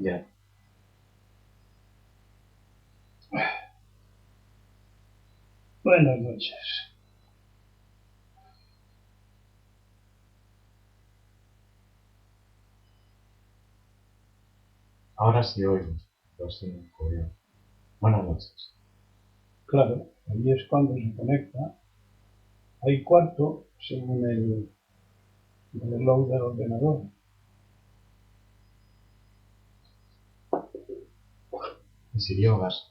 Ya. Buenas noches. Ahora sí oigo, pero sí, joder. Buenas noches. Claro, ahí es cuando se conecta. Hay cuarto según el reloj del ordenador. ¿Y si yogas?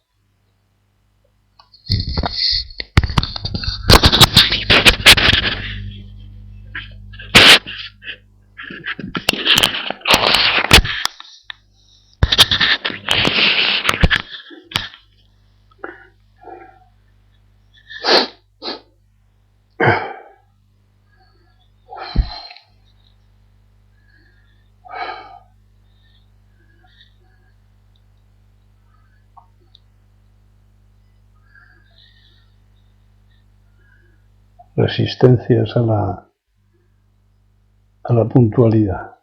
Resistencias a la puntualidad.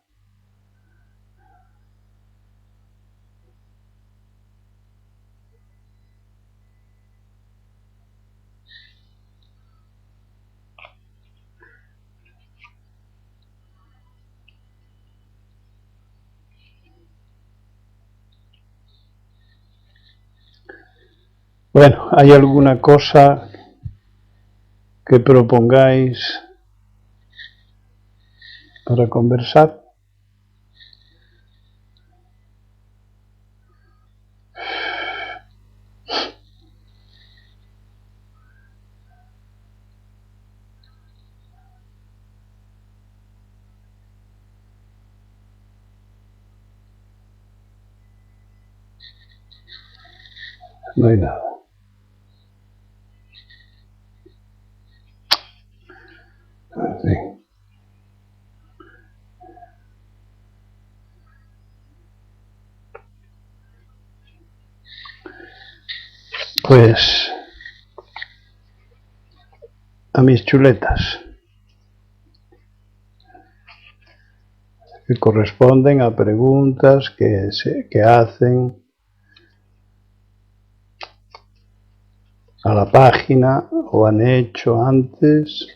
Bueno, ¿hay alguna cosa que propongáis para conversar? No hay nada. Sí. Pues a mis chuletas, que corresponden a preguntas que hacen a la página o han hecho antes,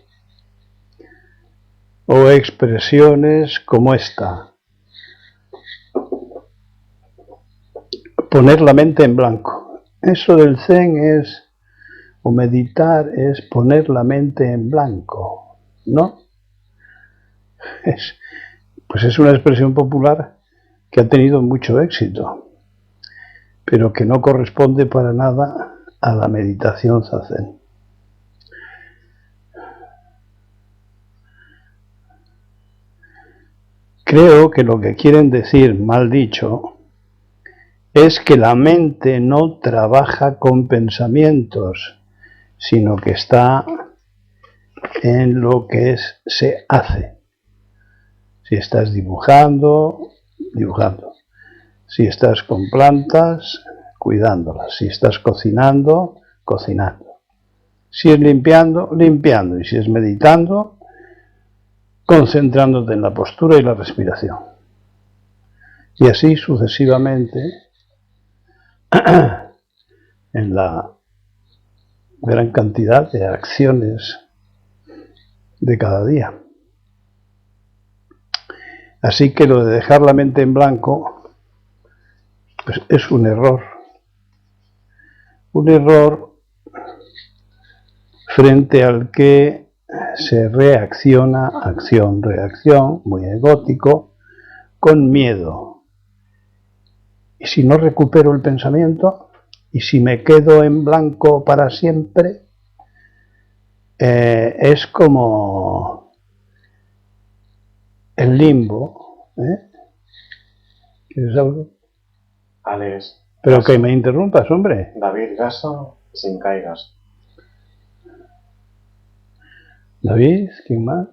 o expresiones como esta. Poner la mente en blanco. Eso del Zen es, o meditar es poner la mente en blanco, ¿no? Pues es una expresión popular que ha tenido mucho éxito, pero que no corresponde para nada a la meditación zazen. Creo que lo que quieren decir, mal dicho, es que la mente no trabaja con pensamientos, sino que está en lo que se hace. Si estás dibujando, dibujando. Si estás con plantas, cuidándolas. Si estás cocinando, cocinando. Si es limpiando, limpiando. Y si es meditando, concentrándote en la postura y la respiración. Y así sucesivamente en la gran cantidad de acciones de cada día. Así que lo de dejar la mente en blanco pues es un error. Un error frente al que se reacciona, acción-reacción, muy egótico, con miedo. Y si no recupero el pensamiento, y si me quedo en blanco para siempre, es como el limbo. ¿Quieres algo? Alex. Pero Gaso. que me interrumpas, hombre. David Gaso, sin caigas. David, ¿quién más?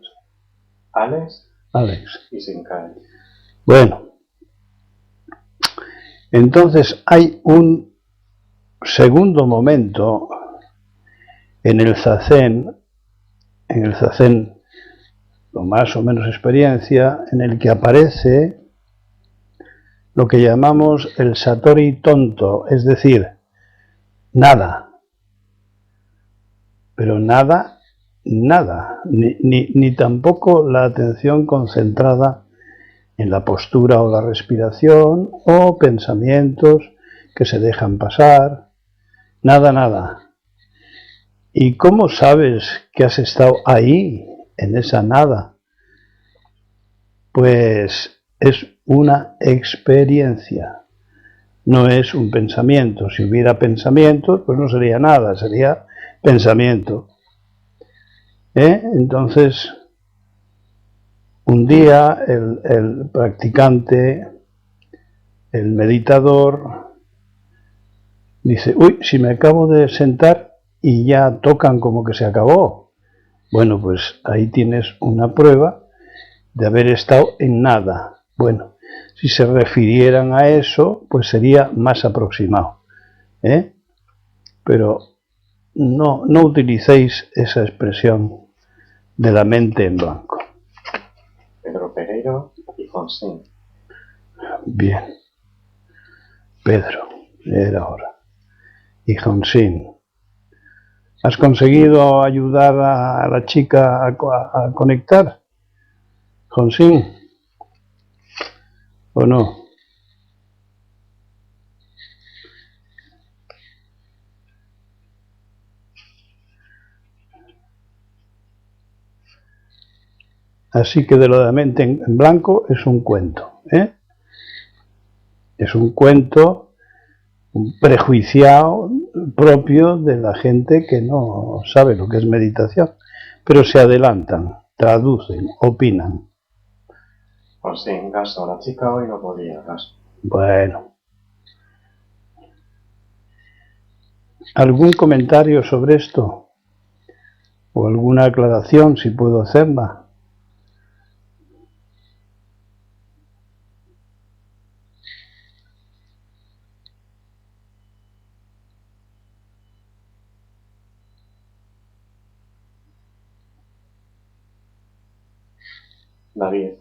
Alex Alex. y sin caigas. Bueno, entonces hay un segundo momento en el zazen con más o menos experiencia, en el que aparece lo que llamamos el satori tonto, es decir, nada, pero nada, ni tampoco la atención concentrada en la postura o la respiración o pensamientos que se dejan pasar, nada. ¿Y cómo sabes que has estado ahí, en esa nada? Pues es una experiencia, no es un pensamiento. Si hubiera pensamiento, pues no sería nada, sería pensamiento. Entonces, un día el practicante, el meditador, dice, uy, si me acabo de sentar y ya tocan como que se acabó. Bueno, pues ahí tienes una prueba de haber estado en nada. Bueno, si se refirieran a eso, pues sería más aproximado. Pero no utilicéis esa expresión de la mente en blanco. Pedro Pereiro y Fonsin. Bien. Pedro, era hora. Y Fonsin. ¿Has conseguido ayudar a la chica a conectar? Fonsin. ¿O no? Así que de lo de la mente en blanco es un cuento. Es un cuento prejuiciado propio de la gente que no sabe lo que es meditación, pero se adelantan, traducen, opinan. Pues sí, en caso, la chica hoy no podía, caso. Bueno. ¿Algún comentario sobre esto? ¿O alguna aclaración, si puedo hacerla? David.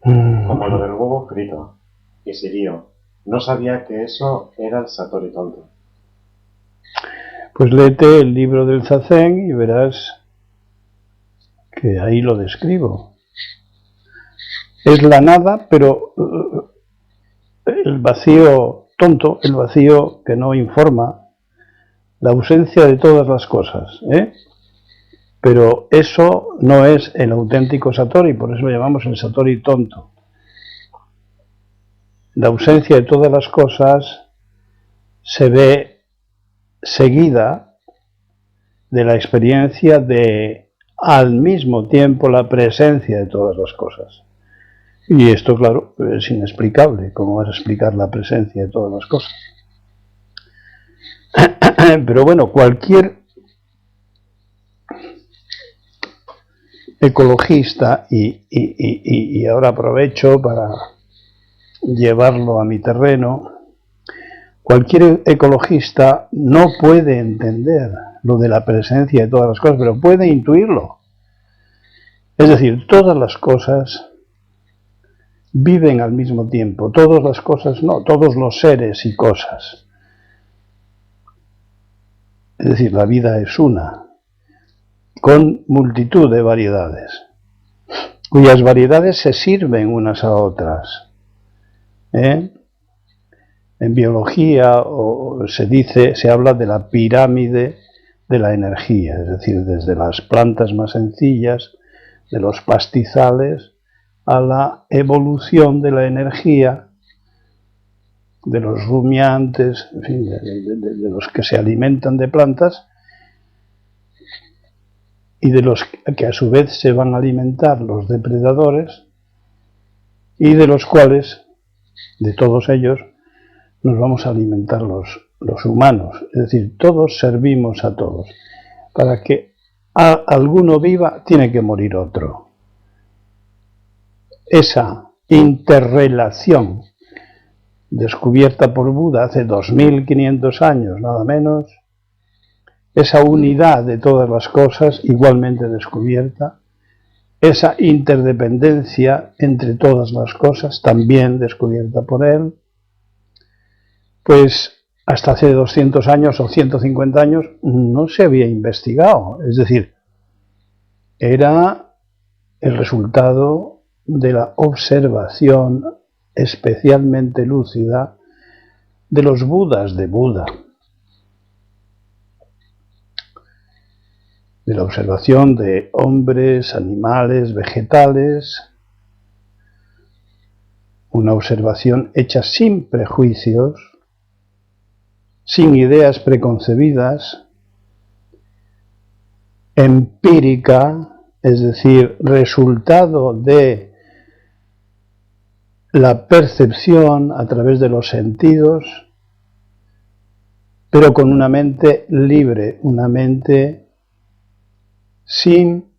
Como lo del huevo frito. Y Sirio. No sabía que eso era el satori tonto. Pues léete el libro del Zazen y verás que ahí lo describo. Es la nada, pero el vacío tonto, el vacío que no informa, la ausencia de todas las cosas, Pero eso no es el auténtico satori, por eso lo llamamos el satori tonto. La ausencia de todas las cosas se ve seguida de la experiencia de, al mismo tiempo, la presencia de todas las cosas. Y esto, claro, es inexplicable. ¿Cómo vas a explicar la presencia de todas las cosas? Pero bueno, cualquier ecologista, y ahora aprovecho para llevarlo a mi terreno, cualquier ecologista no puede entender lo de la presencia de todas las cosas, pero puede intuirlo. Es decir, todas las cosas viven al mismo tiempo, todas las cosas no, todos los seres y cosas. Es decir, la vida es una, con multitud de variedades, cuyas variedades se sirven unas a otras. En biología se habla de la pirámide de la energía, es decir, desde las plantas más sencillas, de los pastizales, a la evolución de la energía, de los rumiantes, en fin, de los que se alimentan de plantas, y de los que a su vez se van a alimentar los depredadores, y de los cuales, de todos ellos, nos vamos a alimentar los humanos. Es decir, todos servimos a todos. Para que alguno viva, tiene que morir otro. Esa interrelación descubierta por Buda hace 2500 años, nada menos, esa unidad de todas las cosas igualmente descubierta, esa interdependencia entre todas las cosas, también descubierta por él, pues hasta hace 200 años o 150 años no se había investigado. Es decir, era el resultado de la observación especialmente lúcida de los Budas de Buda, de la observación de hombres, animales, vegetales, una observación hecha sin prejuicios, sin ideas preconcebidas, empírica, es decir, resultado de la percepción a través de los sentidos, pero con una mente libre, una mente sin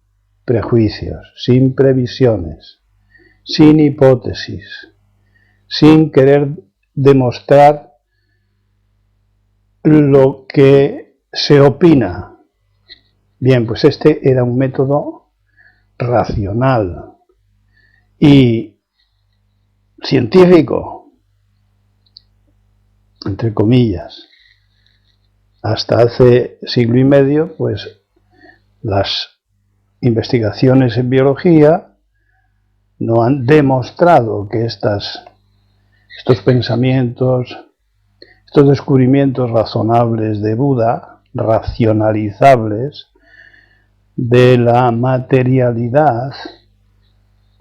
prejuicios, sin previsiones, sin hipótesis, sin querer demostrar lo que se opina. Bien, pues este era un método racional y científico, entre comillas. Hasta hace siglo y medio, pues las investigaciones en biología no han demostrado que estos pensamientos, estos descubrimientos razonables de Buda, racionalizables, de la materialidad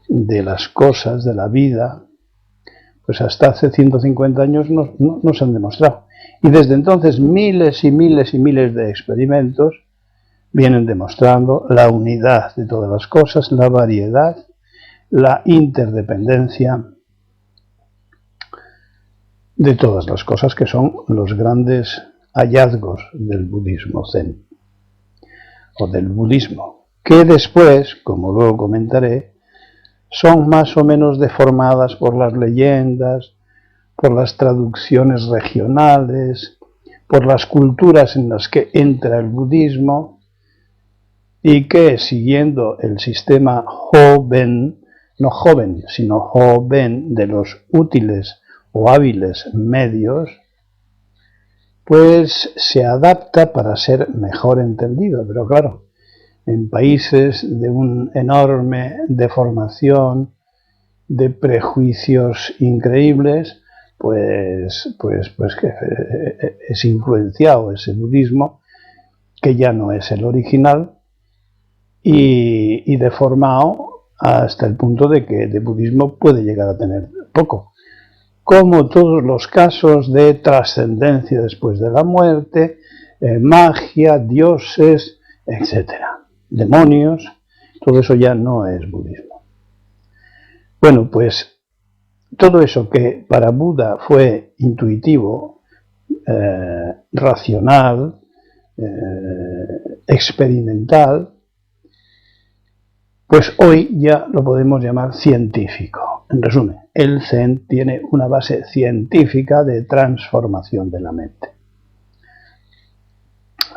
de las cosas, de la vida, pues hasta hace 150 años no se han demostrado. Y desde entonces miles y miles y miles de experimentos vienen demostrando la unidad de todas las cosas, la variedad, la interdependencia de todas las cosas, que son los grandes hallazgos del budismo zen o del budismo, que después, como luego comentaré, son más o menos deformadas por las leyendas, por las traducciones regionales, por las culturas en las que entra el budismo, y que siguiendo el sistema Hoben, no joven, sino Hoben, de los útiles o hábiles medios, pues se adapta para ser mejor entendido. Pero claro, en países de una enorme deformación, de prejuicios increíbles, pues que es influenciado ese budismo, que ya no es el original, y deformado hasta el punto de que de budismo puede llegar a tener poco. Como todos los casos de trascendencia después de la muerte, magia, dioses, etc. Demonios, todo eso ya no es budismo. Bueno, pues todo eso que para Buda fue intuitivo, racional, experimental, pues hoy ya lo podemos llamar científico. En resumen, el Zen tiene una base científica de transformación de la mente.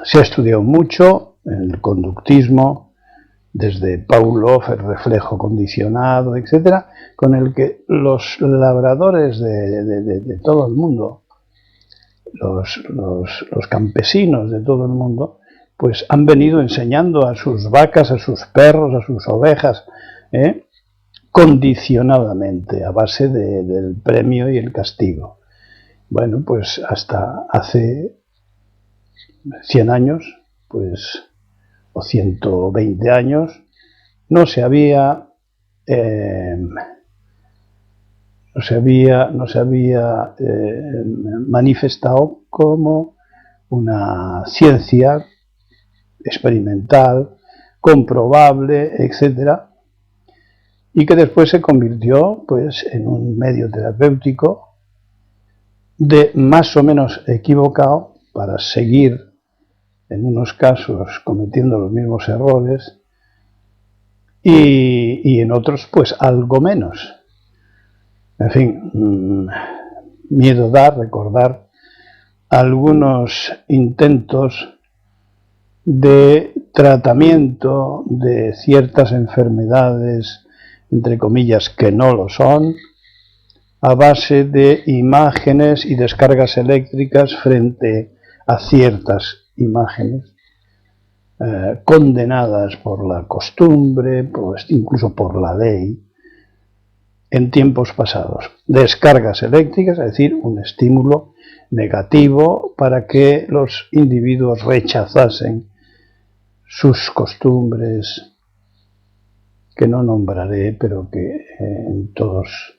Se ha estudiado mucho el conductismo, desde Pavlov, el reflejo condicionado, etc., con el que los labradores de todo el mundo, los campesinos de todo el mundo, pues han venido enseñando a sus vacas, a sus perros, a sus ovejas, condicionadamente, a base del premio y el castigo. Bueno, pues hasta hace 100 años, pues, o 120 años, no se había manifestado como una ciencia experimental, comprobable, etc., y que después se convirtió, pues, en un medio terapéutico de más o menos equivocado para seguir en unos casos cometiendo los mismos errores y en otros pues algo menos. En fin, miedo da recordar algunos intentos de tratamiento de ciertas enfermedades, entre comillas, que no lo son, a base de imágenes y descargas eléctricas frente a ciertas imágenes condenadas por la costumbre, pues incluso por la ley, en tiempos pasados. Descargas eléctricas, es decir, un estímulo negativo para que los individuos rechazasen sus costumbres, que no nombraré, pero que en todas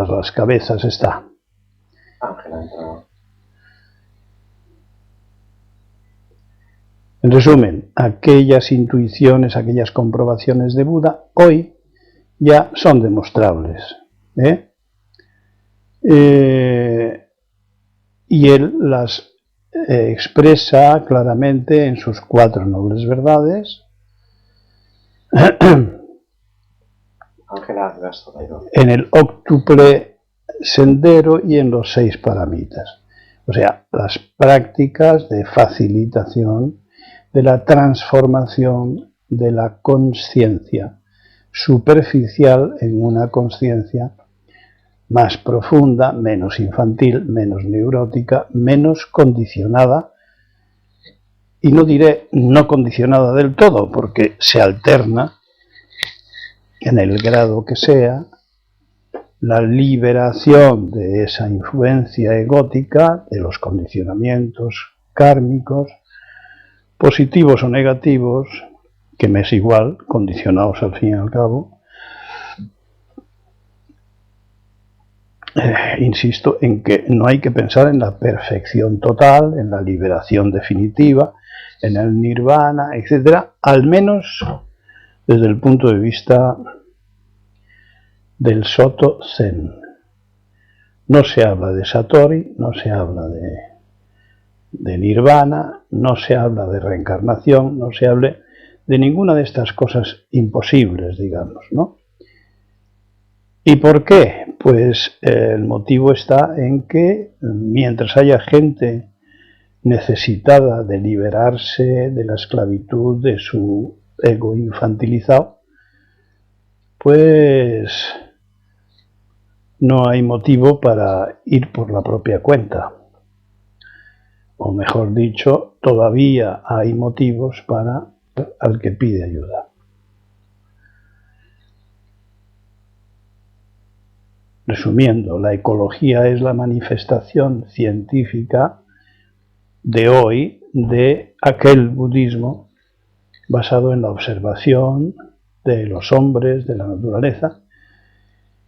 las cabezas está. Ángela entró. En resumen, aquellas intuiciones, aquellas comprobaciones de Buda, hoy ya son demostrables. Y él las expresa claramente en sus 4 nobles verdades, Ángela, en el óctuple sendero y en los 6 paramitas. O sea, las prácticas de facilitación de la transformación de la conciencia superficial en una conciencia más profunda, menos infantil, menos neurótica, menos condicionada, y no diré no condicionada del todo, porque se alterna, en el grado que sea, la liberación de esa influencia egótica, de los condicionamientos kármicos, positivos o negativos, que me es igual, condicionados al fin y al cabo. Insisto en que no hay que pensar en la perfección total, en la liberación definitiva, en el nirvana, etc., al menos desde el punto de vista del Soto Zen. No se habla de Satori, no se habla de nirvana, no se habla de reencarnación, no se habla de ninguna de estas cosas imposibles, digamos, ¿no? ¿Y por qué? Pues el motivo está en que mientras haya gente necesitada de liberarse de la esclavitud de su ego infantilizado, pues no hay motivo para ir por la propia cuenta. O mejor dicho, todavía hay motivos para al que pide ayuda. Resumiendo, la ecología es la manifestación científica de hoy de aquel budismo basado en la observación de los hombres, de la naturaleza,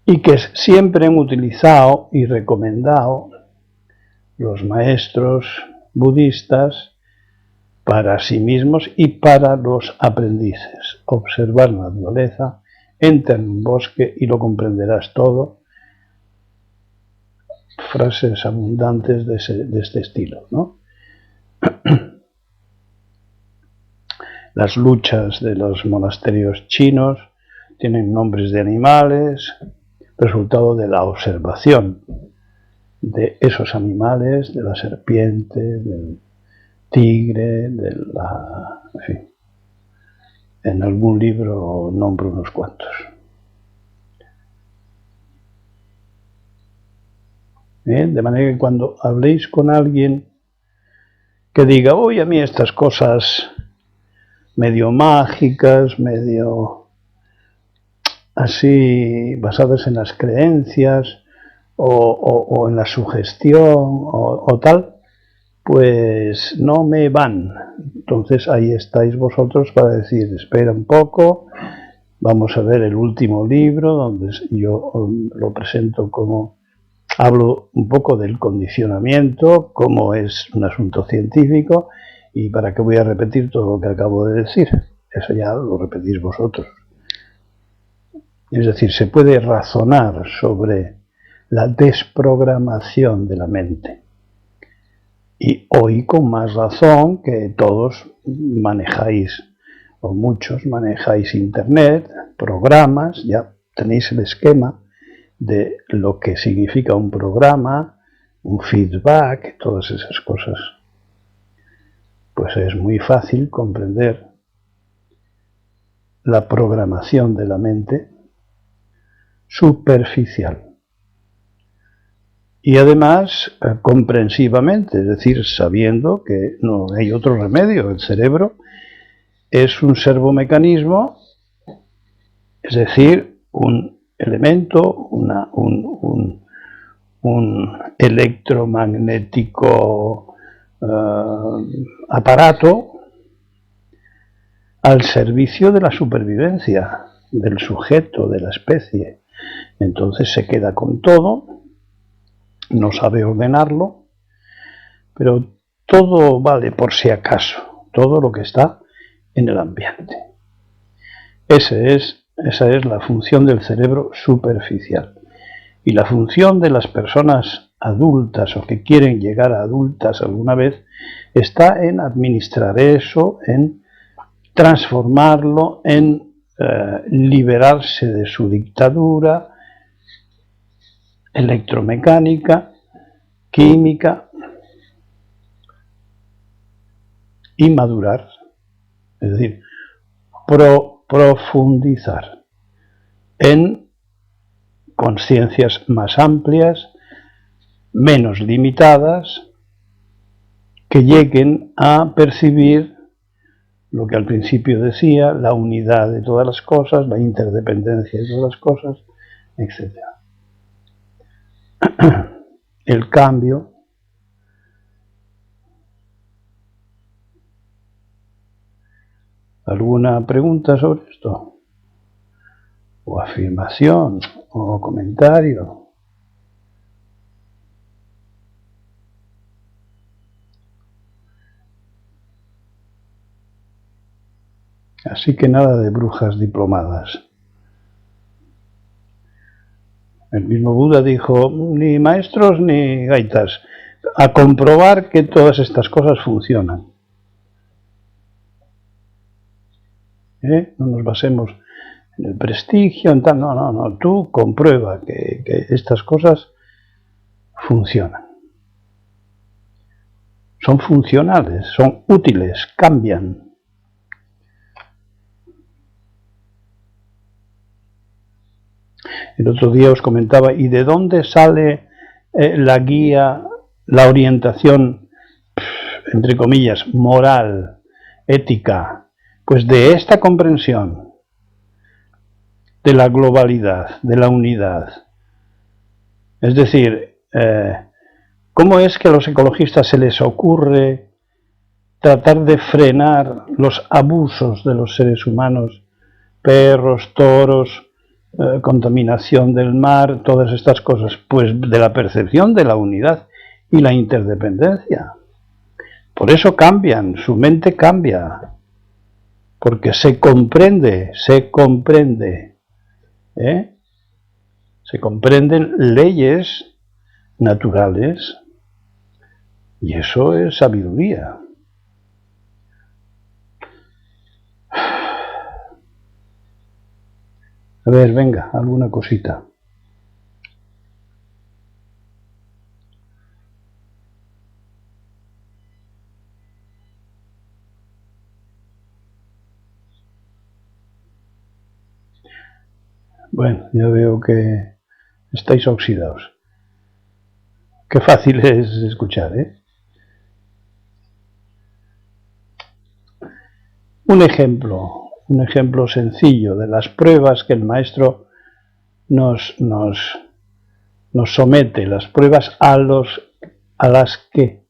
y que siempre han utilizado y recomendado los maestros budistas para sí mismos y para los aprendices. Observar la naturaleza, entra en un bosque y lo comprenderás todo. Frases abundantes de este estilo, ¿no? Las luchas de los monasterios chinos tienen nombres de animales, resultado de la observación de esos animales, de la serpiente, del tigre, en fin. En algún libro nombro unos cuantos. De manera que cuando habléis con alguien que diga, oye, a mí estas cosas medio mágicas, medio así basadas en las creencias o en la sugestión o tal, pues no me van. Entonces ahí estáis vosotros para decir, espera un poco, vamos a ver el último libro donde yo lo presento como, hablo un poco del condicionamiento, cómo es un asunto científico, y para qué voy a repetir todo lo que acabo de decir. Eso ya lo repetís vosotros. Es decir, se puede razonar sobre la desprogramación de la mente. Y hoy con más razón que todos manejáis, o muchos manejáis internet, programas, ya tenéis el esquema de lo que significa un programa, un feedback, todas esas cosas. pues es muy fácil comprender la programación de la mente superficial. Y además comprensivamente, es decir, sabiendo que no hay otro remedio. El cerebro es un servomecanismo, es decir, un elemento, un electromagnético aparato al servicio de la supervivencia del sujeto, de la especie. Entonces se queda con todo, no sabe ordenarlo, pero todo vale por si acaso, todo lo que está en el ambiente. Esa es la función del cerebro superficial. Y la función de las personas adultas o que quieren llegar a adultas alguna vez está en administrar eso, en transformarlo, en liberarse de su dictadura electromecánica, química, y madurar, es decir, profundizar en conciencias más amplias, menos limitadas, que lleguen a percibir lo que al principio decía, la unidad de todas las cosas, la interdependencia de todas las cosas, etc. El cambio ¿Alguna pregunta sobre esto? ¿O afirmación? ¿O comentario? Así que nada de brujas diplomadas. El mismo Buda dijo, ni maestros ni gaitas, a comprobar que todas estas cosas funcionan. No nos basemos en el prestigio, en tal, no, tú comprueba que estas cosas funcionan. Son funcionales, son útiles, cambian. El otro día os comentaba, ¿y de dónde sale la guía, la orientación, entre comillas, moral, ética? Pues de esta comprensión de la globalidad, de la unidad. Es decir, ¿cómo es que a los ecologistas se les ocurre tratar de frenar los abusos de los seres humanos, perros, toros, contaminación del mar, todas estas cosas? Pues de la percepción de la unidad y la interdependencia. Por eso cambian, su mente cambia, porque se comprenden leyes naturales, y eso es sabiduría. A ver, venga, alguna cosita. Bueno, ya veo que estáis oxidados. Qué fácil es escuchar, ¿eh? Un ejemplo sencillo de las pruebas que el maestro nos somete, las pruebas a las que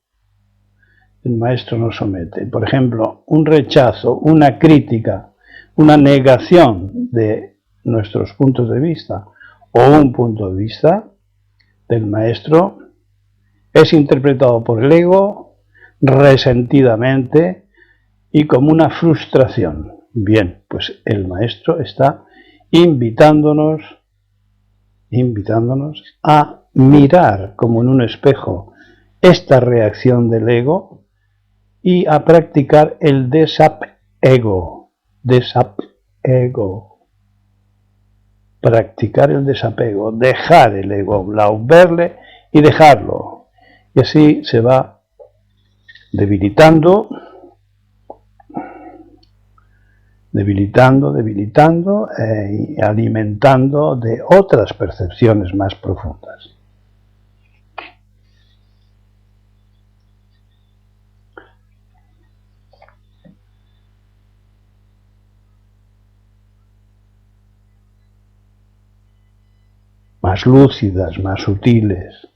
el maestro nos somete. Por ejemplo, un rechazo, una crítica, una negación de nuestros puntos de vista o un punto de vista del maestro es interpretado por el ego resentidamente y como una frustración. Bien, pues el maestro está invitándonos a mirar como en un espejo esta reacción del ego y a practicar el desapego. Practicar el desapego, dejar el ego, verle y dejarlo. Y así se va debilitando debilitando y alimentando de otras percepciones más profundas. Más lúcidas, más sutiles.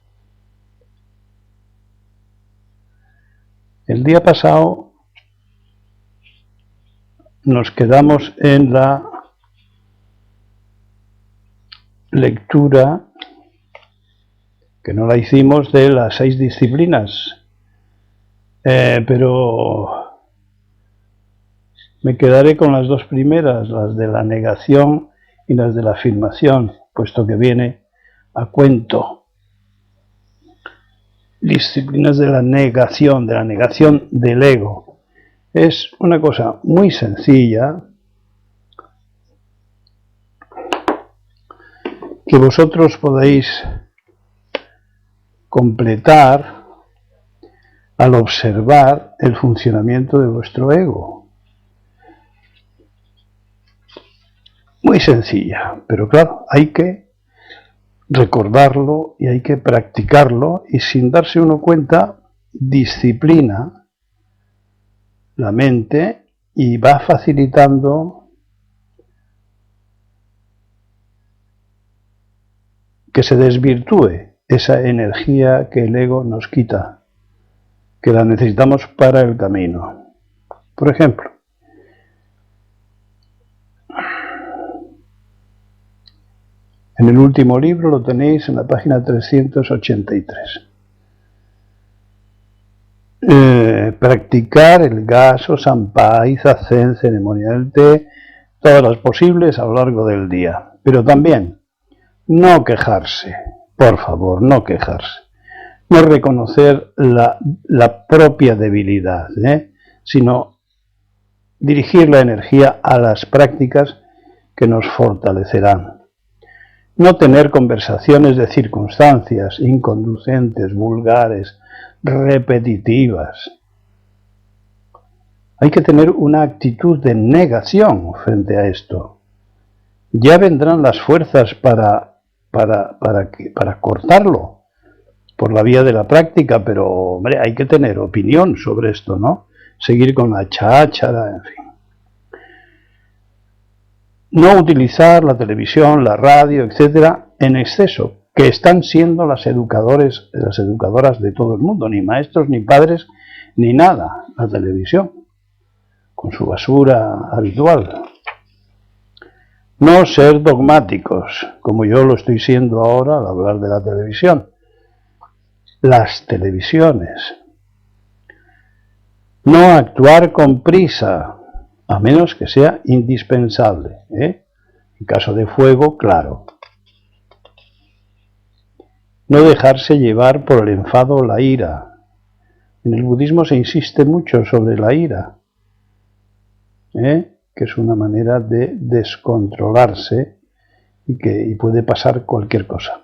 El día pasado nos quedamos en la lectura, que no la hicimos, de las 6 disciplinas, pero me quedaré con las 2 primeras, las de la negación y las de la afirmación, puesto que viene a cuento. Disciplinas de la negación del ego. Es una cosa muy sencilla que vosotros podéis completar al observar el funcionamiento de vuestro ego. Muy sencilla, pero claro, hay que recordarlo y hay que practicarlo, y sin darse uno cuenta disciplina la mente y va facilitando que se desvirtúe esa energía que el ego nos quita, que la necesitamos para el camino. Por ejemplo, en el último libro lo tenéis en la página 383. Practicar el gaso, sampai, zazen, ceremonia del té, todas las posibles a lo largo del día. Pero también no quejarse, por favor, no quejarse. No reconocer la propia debilidad, sino dirigir la energía a las prácticas que nos fortalecerán. No tener conversaciones de circunstancias inconducentes, vulgares, repetitivas. Hay que tener una actitud de negación frente a esto. Ya vendrán las fuerzas para cortarlo por la vía de la práctica, pero hombre, hay que tener opinión sobre esto, ¿no? Seguir con la cháchara, en fin. No utilizar la televisión, la radio, etcétera, en exceso, que están siendo las educadoras de todo el mundo, ni maestros, ni padres, ni nada, la televisión, con su basura habitual. No ser dogmáticos, como yo lo estoy siendo ahora al hablar de la televisión. Las televisiones. No actuar con prisa, a menos que sea indispensable, En caso de fuego, claro. No dejarse llevar por el enfado o la ira. En el budismo se insiste mucho sobre la ira, que es una manera de descontrolarse y puede pasar cualquier cosa.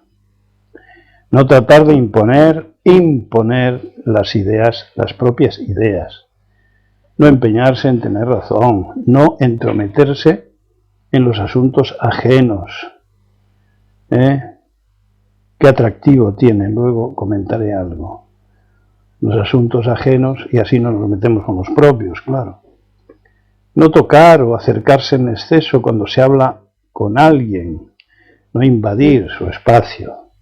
No tratar de imponer las ideas, las propias ideas. No empeñarse en tener razón, no entrometerse en los asuntos ajenos. Qué atractivo tiene, luego comentaré algo. Los asuntos ajenos, y así nos metemos con los propios, claro. No tocar o acercarse en exceso cuando se habla con alguien, no invadir su espacio.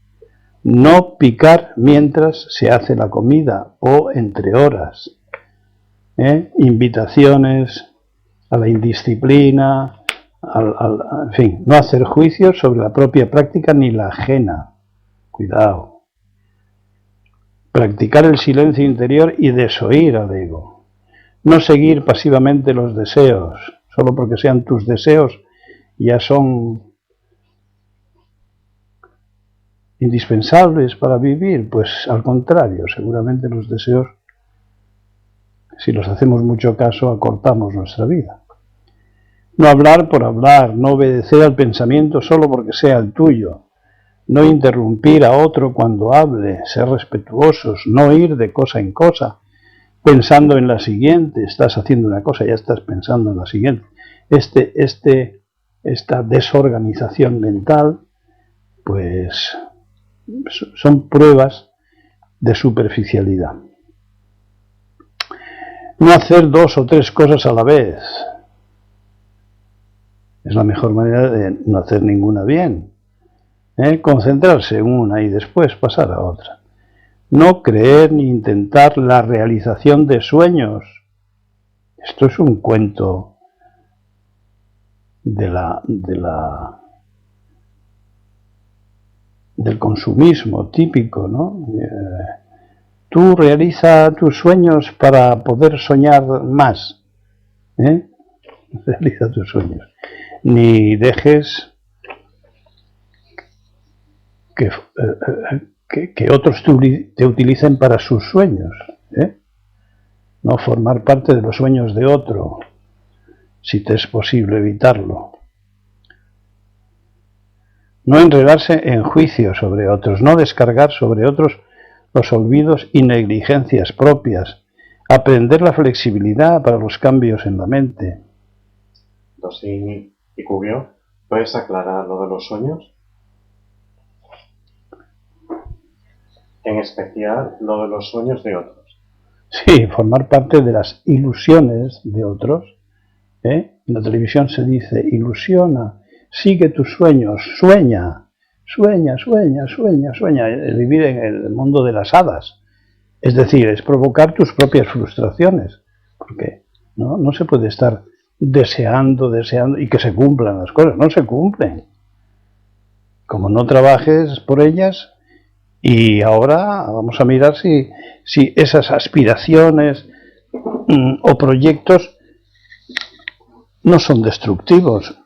No picar mientras se hace la comida o entre horas. Invitaciones a la indisciplina, en fin, no hacer juicios sobre la propia práctica ni la ajena. Cuidado. Practicar el silencio interior y desoír al ego. No seguir pasivamente los deseos, solo porque sean tus deseos ya son indispensables para vivir. Pues al contrario, seguramente los deseos, si los hacemos mucho caso, acortamos nuestra vida. No hablar por hablar, no obedecer al pensamiento solo porque sea el tuyo, no interrumpir a otro cuando hable, ser respetuosos, no ir de cosa en cosa, pensando en la siguiente. Estás haciendo una cosa, ya estás pensando en la siguiente. esta desorganización mental, pues son pruebas de superficialidad. No hacer 2 o 3 cosas a la vez es la mejor manera de no hacer ninguna bien. Concentrarse en una y después pasar a otra. No creer ni intentar la realización de sueños. Esto es un cuento del consumismo típico, ¿no? Tú realiza tus sueños para poder soñar más. Realiza tus sueños. Ni dejes que otros te utilicen para sus sueños. No formar parte de los sueños de otro, si te es posible evitarlo. No enredarse en juicios sobre otros, no descargar sobre otros los olvidos y negligencias propias, aprender la flexibilidad para los cambios en la mente. Dosini y Cubio, ¿puedes aclarar lo de los sueños? En especial lo de los sueños de otros. Sí, formar parte de las ilusiones de otros. En la televisión se dice, ilusiona, sigue tus sueños, sueña, vivir en el mundo de las hadas. Es decir, es provocar tus propias frustraciones, porque no se puede estar deseando y que se cumplan las cosas, no se cumplen. Como no trabajes por ellas, y ahora vamos a mirar si esas aspiraciones o proyectos no son destructivos.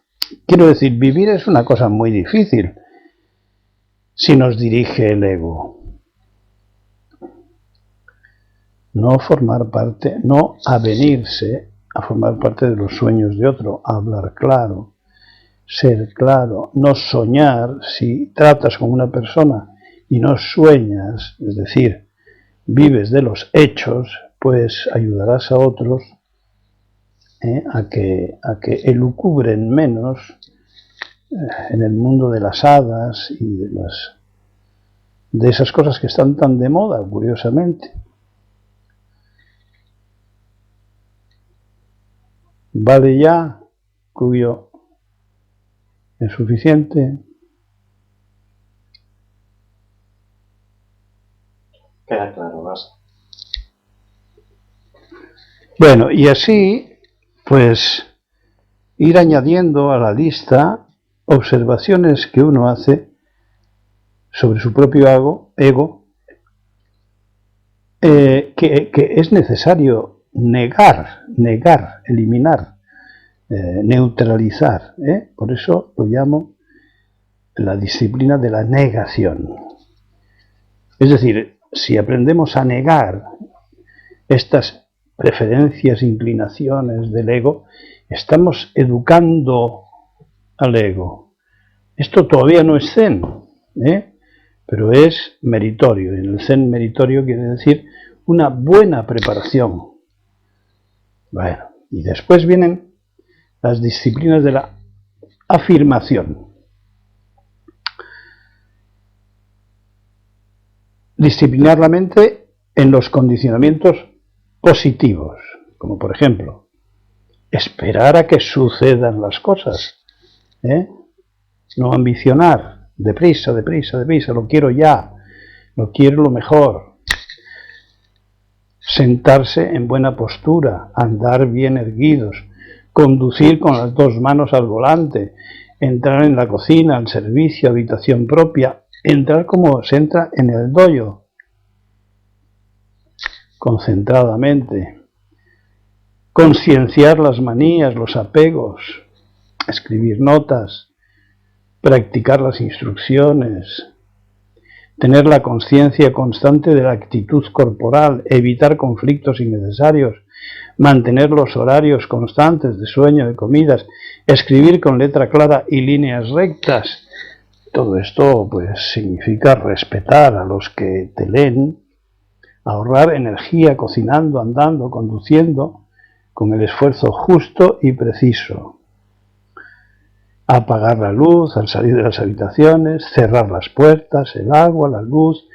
Quiero decir, vivir es una cosa muy difícil si nos dirige el ego. No formar parte, no avenirse a formar parte de los sueños de otro, hablar claro, ser claro, no soñar. Si tratas con una persona y no sueñas, es decir, vives de los hechos, pues ayudarás a otros a que elucubren menos en el mundo de las hadas y de esas cosas que están tan de moda, curiosamente. Vale ya, Cubio, es suficiente. Queda claro, basta. Bueno, y así, pues, ir añadiendo a la lista observaciones que uno hace sobre su propio ego, que es necesario negar, eliminar, neutralizar. Por eso lo llamo la disciplina de la negación. Es decir, si aprendemos a negar estas preferencias, inclinaciones del ego, estamos educando al ego. Esto todavía no es zen, pero es meritorio. En el zen, meritorio quiere decir una buena preparación. Bueno, y después vienen las disciplinas de la afirmación. Disciplinar la mente en los condicionamientos positivos, como por ejemplo, esperar a que sucedan las cosas, no ambicionar, deprisa, lo quiero ya, lo quiero lo mejor, sentarse en buena postura, andar bien erguidos, conducir con las 2 manos al volante, entrar en la cocina, al servicio, habitación propia, entrar como se entra en el dojo, concentradamente, concienciar las manías, los apegos, escribir notas, practicar las instrucciones, tener la conciencia constante de la actitud corporal, evitar conflictos innecesarios, mantener los horarios constantes de sueño, de comidas, escribir con letra clara y líneas rectas. Todo esto pues significa respetar a los que te leen, ahorrar energía cocinando, andando, conduciendo, con el esfuerzo justo y preciso. apagar la luz al salir de las habitaciones, cerrar las puertas, el agua, la luz,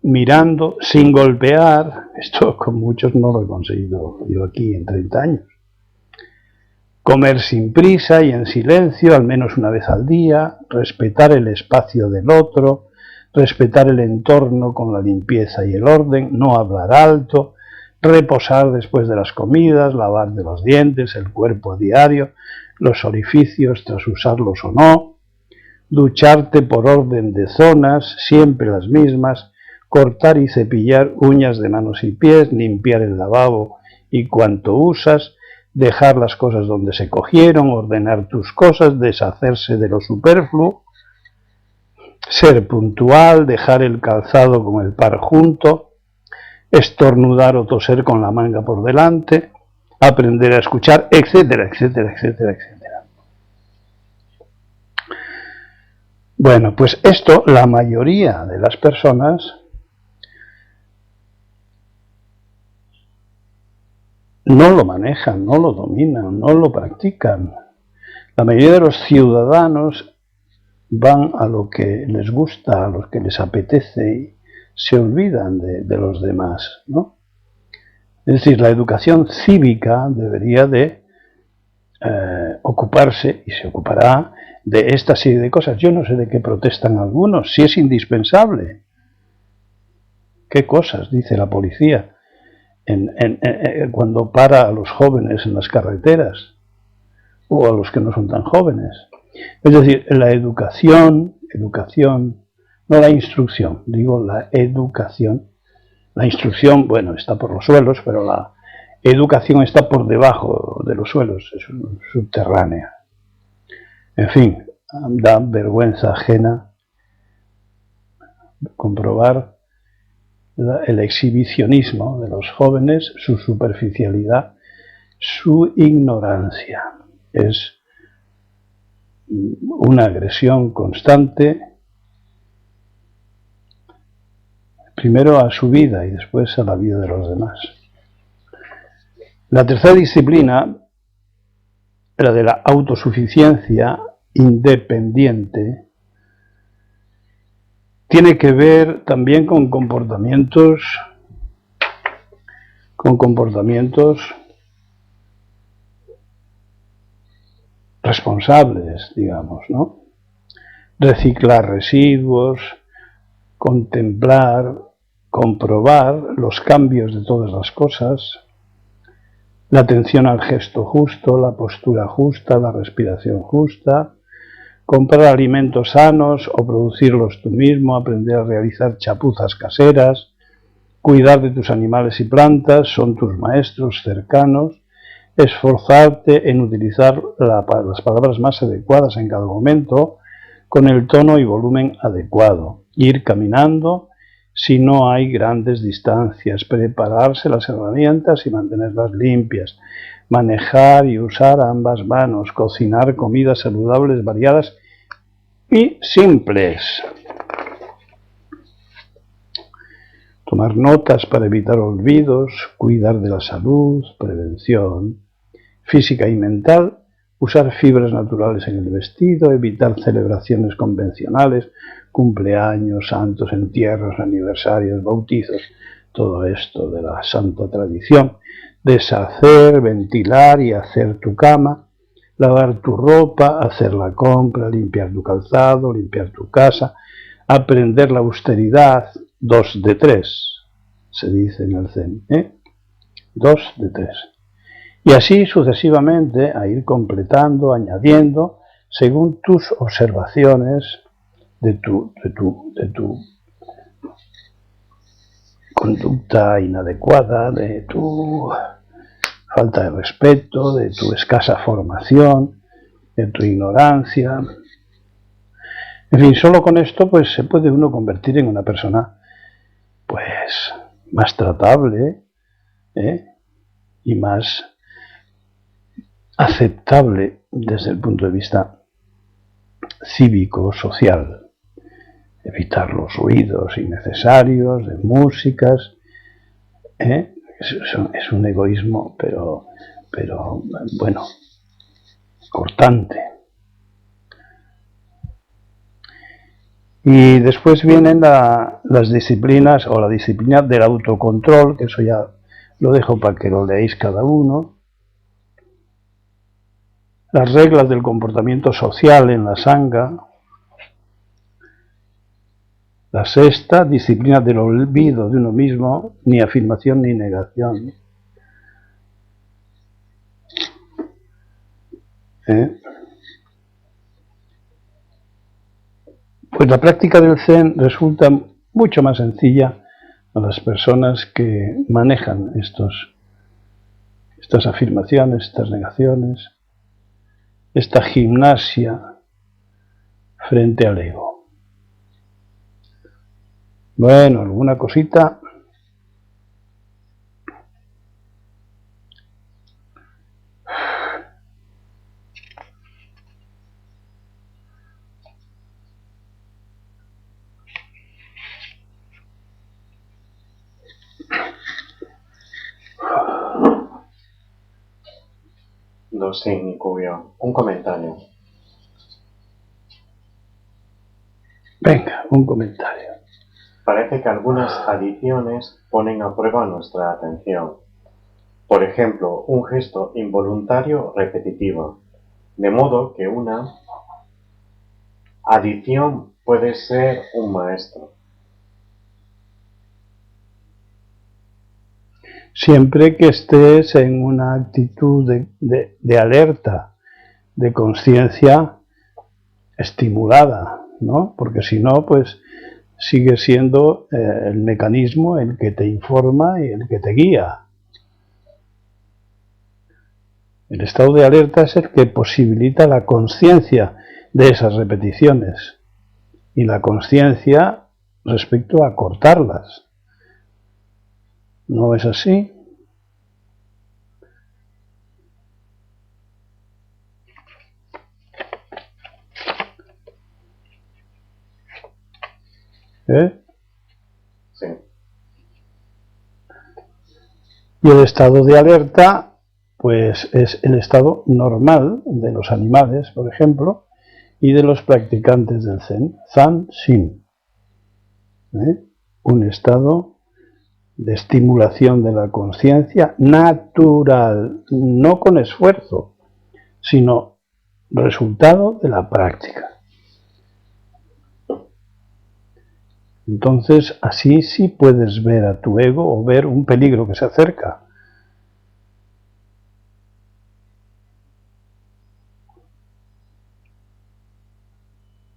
mirando sin golpear. Esto con muchos no lo he conseguido yo aquí en 30 años. Comer sin prisa y en silencio, al menos una vez al día, respetar el espacio del otro, respetar el entorno con la limpieza y el orden, no hablar alto, reposar después de las comidas, lavar de los dientes, el cuerpo a diario, los orificios tras usarlos o no, ducharte por orden de zonas, siempre las mismas, cortar y cepillar uñas de manos y pies, limpiar el lavabo y cuanto usas, dejar las cosas donde se cogieron, ordenar tus cosas, deshacerse de lo superfluo, ser puntual, dejar el calzado con el par junto, estornudar o toser con la manga por delante, aprender a escuchar, etcétera, etcétera, etcétera, etcétera. Bueno, pues esto la mayoría de las personas no lo manejan, no lo dominan, no lo practican. La mayoría de los ciudadanos van a lo que les gusta, a lo que les apetece y se olvidan de los demás, ¿no? Es decir, la educación cívica debería de ocuparse, y se ocupará, de esta serie de cosas. Yo no sé de qué protestan algunos, si es indispensable. ¿Qué cosas dice la policía cuando para a los jóvenes en las carreteras? O a los que no son tan jóvenes. Es decir, la educación, no la instrucción, digo la educación. La instrucción, bueno, está por los suelos, pero la educación está por debajo de los suelos, es subterránea. En fin, da vergüenza ajena comprobar el exhibicionismo de los jóvenes, su superficialidad, su ignorancia. Es una agresión constante, primero a su vida y después a la vida de los demás. La tercera disciplina, la de la autosuficiencia independiente, tiene que ver también con comportamientos responsables, digamos, ¿no? Reciclar residuos, contemplar, comprobar los cambios de todas las cosas, la atención al gesto justo, la postura justa, la respiración justa, comprar alimentos sanos o producirlos tú mismo, aprender a realizar chapuzas caseras, cuidar de tus animales y plantas, son tus maestros cercanos, esforzarte en utilizar las palabras más adecuadas en cada momento, con el tono y volumen adecuado, ir caminando si no hay grandes distancias, prepararse las herramientas y mantenerlas limpias, manejar y usar ambas manos, cocinar comidas saludables, variadas y simples. Tomar notas para evitar olvidos, cuidar de la salud, prevención física y mental, usar fibras naturales en el vestido, evitar celebraciones convencionales, cumpleaños, santos, entierros, aniversarios, bautizos, todo esto de la santa tradición, deshacer, ventilar y hacer tu cama, lavar tu ropa, hacer la compra, limpiar tu calzado, limpiar tu casa, aprender la austeridad, 2 de 3, se dice en el Zen, 2 de 3. Y así sucesivamente a ir completando, añadiendo, según tus observaciones de tu conducta inadecuada, de tu falta de respeto, de tu escasa formación, de tu ignorancia. En fin, solo con esto pues se puede uno convertir en una persona pues más tratable y más aceptable desde el punto de vista cívico, social. Evitar los ruidos innecesarios de músicas, es un egoísmo, pero bueno, cortante. Y después vienen las disciplinas, o la disciplina del autocontrol, que eso ya lo dejo para que lo leáis cada uno. Las reglas del comportamiento social en la sangha. La sexta, disciplina del olvido de uno mismo, ni afirmación ni negación. Pues la práctica del Zen resulta mucho más sencilla a las personas que manejan estas afirmaciones, estas negaciones, esta gimnasia frente al ego. Bueno, alguna cosita. Doshin Kuyo, un comentario. Venga, un comentario. Parece que algunas adiciones ponen a prueba nuestra atención. Por ejemplo, un gesto involuntario repetitivo. De modo que una adición puede ser un maestro. Siempre que estés en una actitud de alerta, de conciencia estimulada, ¿no? Porque si no, pues sigue siendo el mecanismo el que te informa y el que te guía. El estado de alerta es el que posibilita la conciencia de esas repeticiones y la conciencia respecto a cortarlas. ¿No es así? Sí. Y el estado de alerta, pues es el estado normal de los animales, por ejemplo, y de los practicantes del Zen, Zan Shin. Un estado de estimulación de la conciencia natural, no con esfuerzo, sino resultado de la práctica. Entonces, así sí puedes ver a tu ego o ver un peligro que se acerca.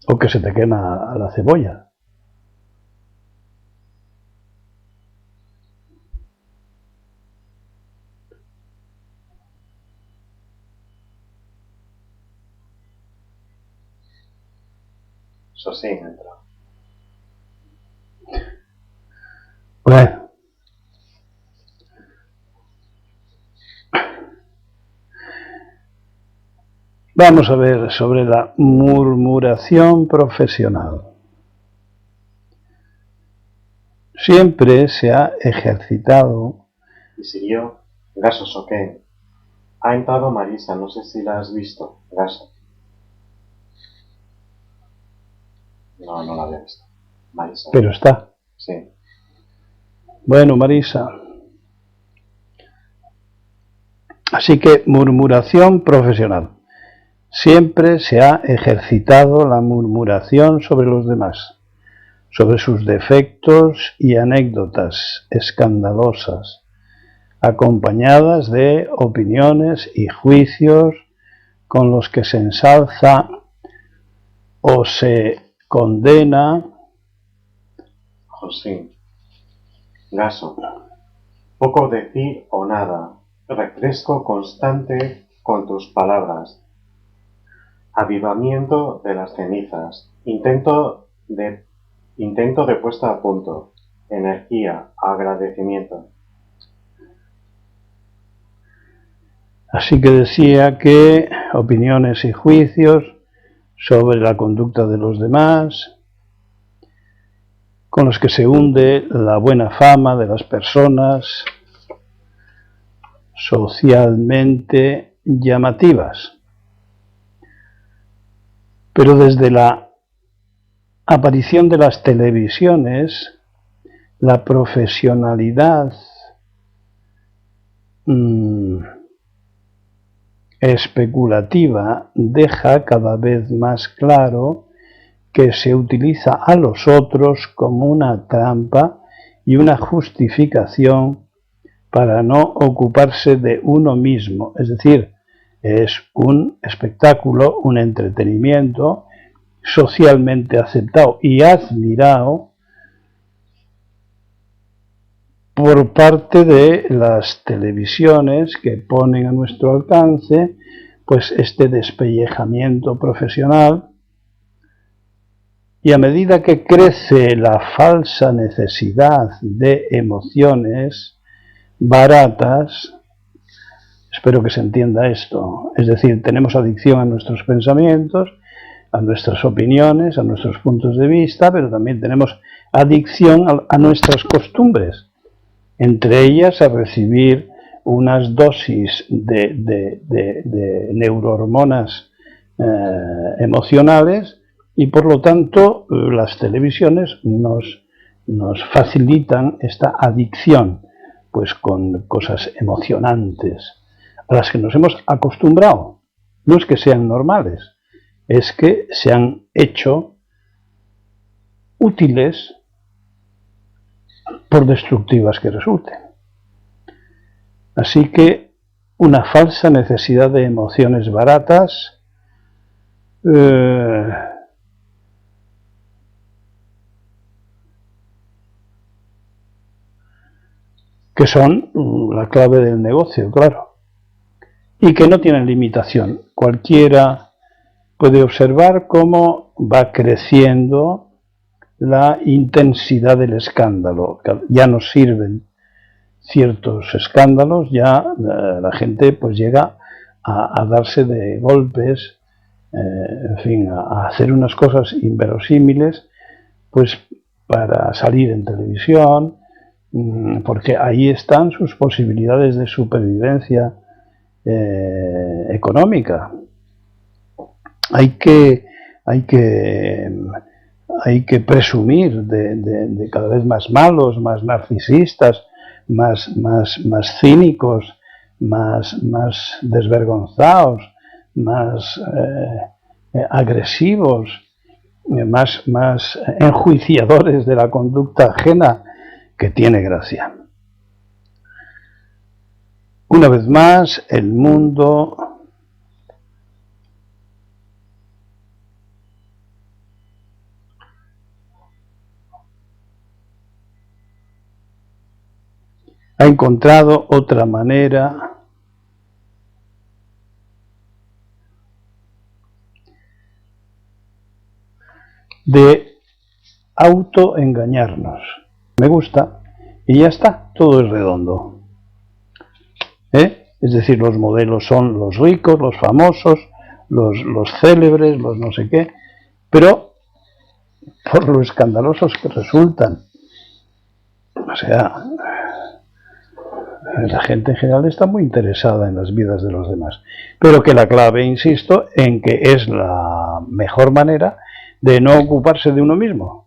O que se te quema la cebolla. Eso sí, entra. Bueno. Vamos a ver sobre la murmuración profesional. Siempre se ha ejercitado. Y siguió Gaso Soken. Ha entrado Marisa, no sé si la has visto, Gaso. No, no la había visto. Marisa. Pero está. Sí. Bueno, Marisa. Así que murmuración profesional. Siempre se ha ejercitado la murmuración sobre los demás, sobre sus defectos y anécdotas escandalosas, acompañadas de opiniones y juicios con los que se ensalza o se condena. José. Gaso. Poco decir o nada. Refresco constante con tus palabras. Avivamiento de las cenizas. Intento de puesta a punto. Energía. Agradecimiento. Así que decía que opiniones y juicios sobre la conducta de los demás, con los que se hunde la buena fama de las personas socialmente llamativas. Pero desde la aparición de las televisiones, la profesionalidad especulativa deja cada vez más claro que se utiliza a los otros como una trampa y una justificación para no ocuparse de uno mismo. Es decir, es un espectáculo, un entretenimiento socialmente aceptado y admirado por parte de las televisiones que ponen a nuestro alcance pues este despellejamiento profesional, y a medida que crece la falsa necesidad de emociones baratas, espero que se entienda esto, es decir, tenemos adicción a nuestros pensamientos, a nuestras opiniones, a nuestros puntos de vista, pero también tenemos adicción a nuestras costumbres, entre ellas a recibir unas dosis de neurohormonas emocionales, y por lo tanto las televisiones nos facilitan esta adicción pues con cosas emocionantes a las que nos hemos acostumbrado. No es que sean normales, es que se han hecho útiles por destructivas que resulten. Así que una falsa necesidad de emociones baratas que son la clave del negocio, claro, y que no tienen limitación. Cualquiera puede observar cómo va creciendo la intensidad del escándalo. Ya nos sirven ciertos escándalos, ya la gente pues llega a darse de golpes, en fin, a hacer unas cosas inverosímiles, pues para salir en televisión, porque ahí están sus posibilidades de supervivencia económica. Hay que presumir de cada vez más malos, más narcisistas, más cínicos, más desvergonzados, más agresivos, más enjuiciadores de la conducta ajena, que tiene gracia. Una vez más, el mundo ha encontrado otra manera de autoengañarnos. Me gusta y ya está, todo es redondo. Es decir, los modelos son los ricos, los famosos, los célebres, los no sé qué, pero por lo escandalosos que resultan. O sea, la gente en general está muy interesada en las vidas de los demás, pero que la clave, insisto, en que es la mejor manera de no ocuparse de uno mismo.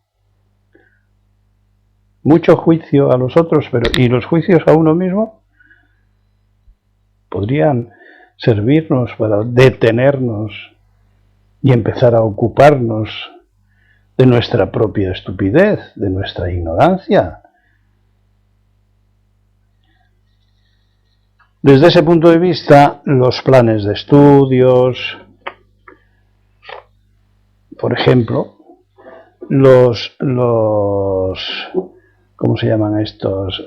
Mucho juicio a los otros, y los juicios a uno mismo podrían servirnos para detenernos y empezar a ocuparnos de nuestra propia estupidez, de nuestra ignorancia. Desde ese punto de vista, los planes de estudios, por ejemplo, ¿cómo se llaman estos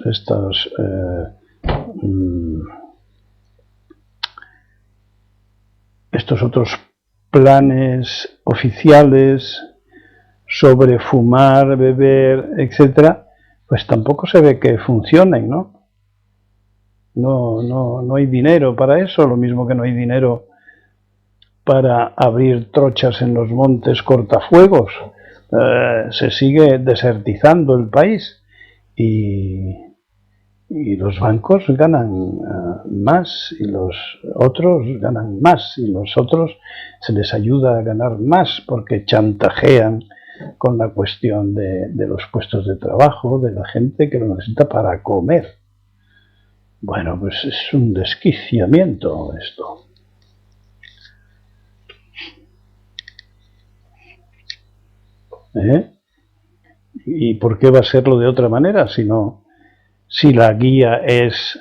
otros planes oficiales sobre fumar, beber, etcétera? Pues tampoco se ve que funcionen, ¿no? No hay dinero para eso, lo mismo que no hay dinero para abrir trochas en los montes cortafuegos. Se sigue desertizando el país y los bancos ganan más y los otros ganan más y los otros se les ayuda a ganar más porque chantajean con la cuestión de los puestos de trabajo, de la gente que lo necesita para comer. Bueno, pues es un desquiciamiento esto. ¿Y por qué va a serlo de otra manera si la guía es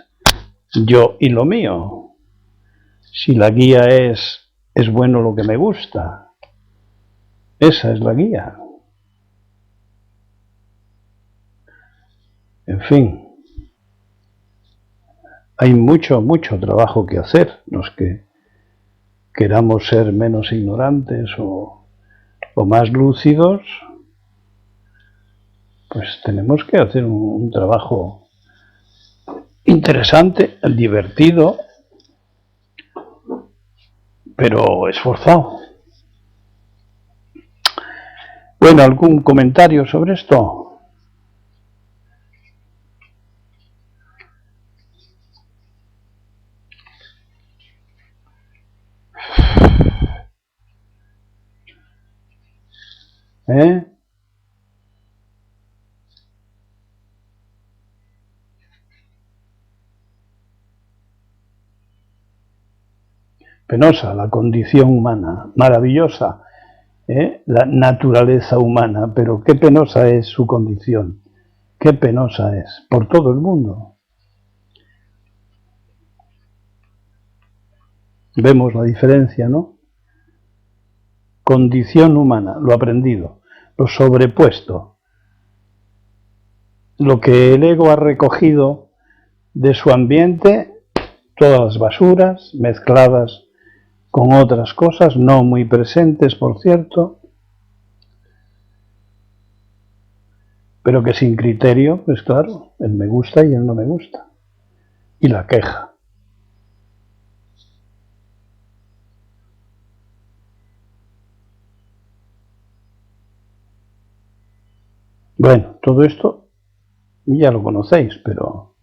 yo y lo mío? Si la guía es bueno lo que me gusta. Esa es la guía. En fin, hay mucho trabajo que hacer. Los que queramos ser menos ignorantes o más lúcidos, pues tenemos que hacer un trabajo interesante, divertido, pero esforzado. Bueno, ¿algún comentario sobre esto? Penosa la condición humana, maravillosa, la naturaleza humana, pero qué penosa es su condición, qué penosa es, por todo el mundo. Vemos la diferencia, ¿no? Condición humana, lo aprendido, lo sobrepuesto, lo que el ego ha recogido de su ambiente, todas las basuras mezcladas con otras cosas, no muy presentes, por cierto, pero que sin criterio, pues claro, el me gusta y el no me gusta, y la queja. Bueno, todo esto ya lo conocéis, pero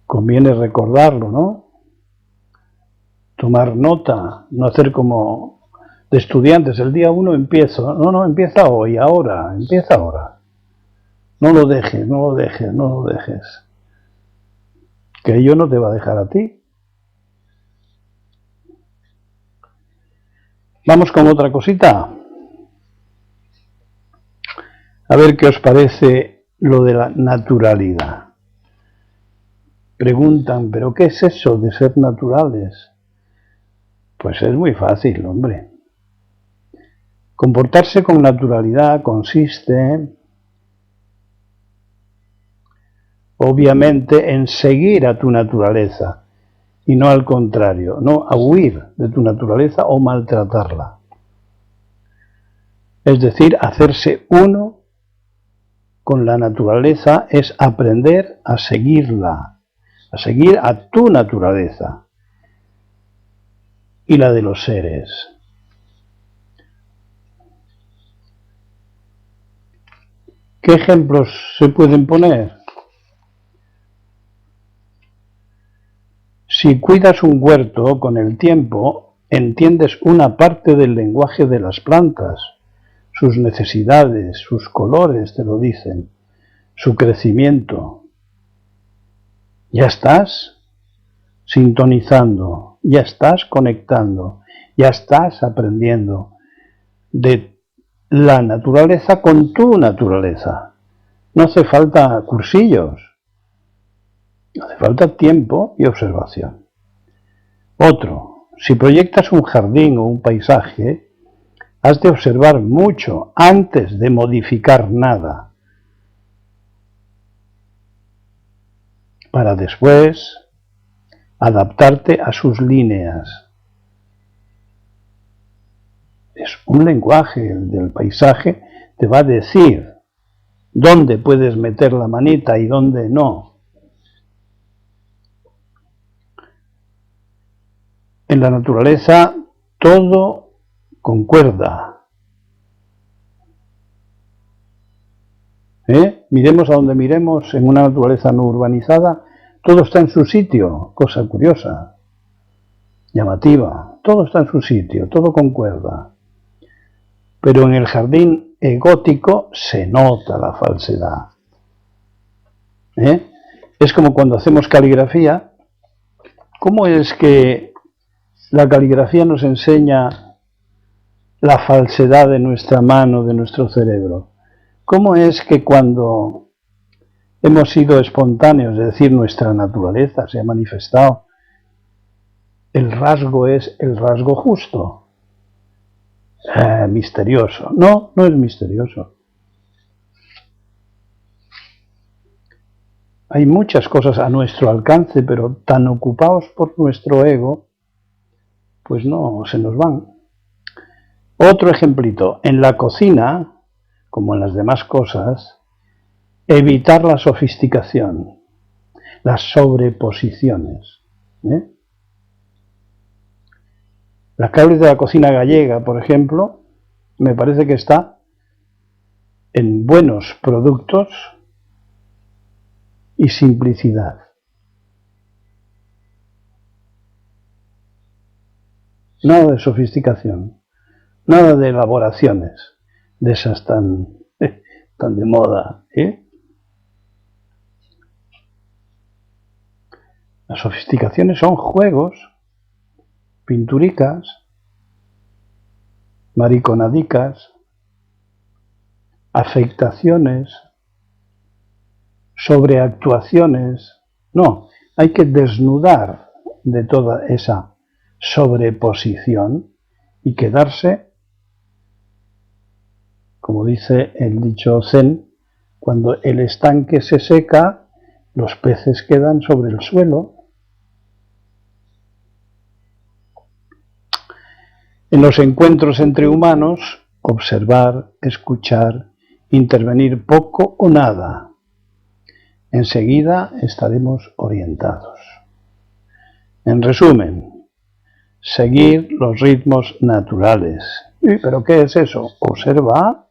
conviene recordarlo, ¿no? Tomar nota, no hacer como de estudiantes, el día 1 empiezo, no, empieza hoy, ahora, empieza ahora. No lo dejes, que ello no te va a dejar a ti. Vamos con otra cosita. A ver qué os parece lo de la naturalidad. Preguntan, ¿pero qué es eso de ser naturales? Pues es muy fácil, hombre. Comportarse con naturalidad consiste, obviamente, en seguir a tu naturaleza y no al contrario, no a huir de tu naturaleza o maltratarla. Es decir, hacerse uno con la naturaleza es aprender a seguirla, a seguir a tu naturaleza y la de los seres. ¿Qué ejemplos se pueden poner? Si cuidas un huerto con el tiempo, entiendes una parte del lenguaje de las plantas, sus necesidades, sus colores te lo dicen, su crecimiento. Ya estás sintonizando, ya estás conectando, ya estás aprendiendo de la naturaleza con tu naturaleza. No hace falta cursillos, hace falta tiempo y observación. Otro, si proyectas un jardín o un paisaje, has de observar mucho antes de modificar nada, para después adaptarte a sus líneas. Es un lenguaje, el del paisaje te va a decir dónde puedes meter la manita y dónde no. En la naturaleza todo concuerda. Miremos a donde miremos, en una naturaleza no urbanizada, todo está en su sitio, cosa curiosa, llamativa, todo está en su sitio, todo concuerda. Pero en el jardín egótico se nota la falsedad. Es como cuando hacemos caligrafía. ¿Cómo es que la caligrafía nos enseña la falsedad de nuestra mano, de nuestro cerebro? ¿Cómo es que cuando hemos sido espontáneos, es decir, nuestra naturaleza se ha manifestado, el rasgo es el rasgo justo? Misterioso. No, no es misterioso. Hay muchas cosas a nuestro alcance, pero tan ocupados por nuestro ego, pues no, se nos van. Otro ejemplito, en la cocina, como en las demás cosas, evitar la sofisticación, las sobreposiciones. La clave de la cocina gallega, por ejemplo, me parece que está en buenos productos y simplicidad. Nada de sofisticación, nada de elaboraciones, de esas tan de moda. Las sofisticaciones son juegos, pinturicas, mariconadicas, afectaciones, sobreactuaciones. No, hay que desnudar de toda esa sobreposición y quedarse, como dice el dicho zen, cuando el estanque se seca, los peces quedan sobre el suelo. En los encuentros entre humanos, observar, escuchar, intervenir poco o nada. Enseguida estaremos orientados. En resumen, seguir los ritmos naturales. ¿Pero qué es eso? Observa,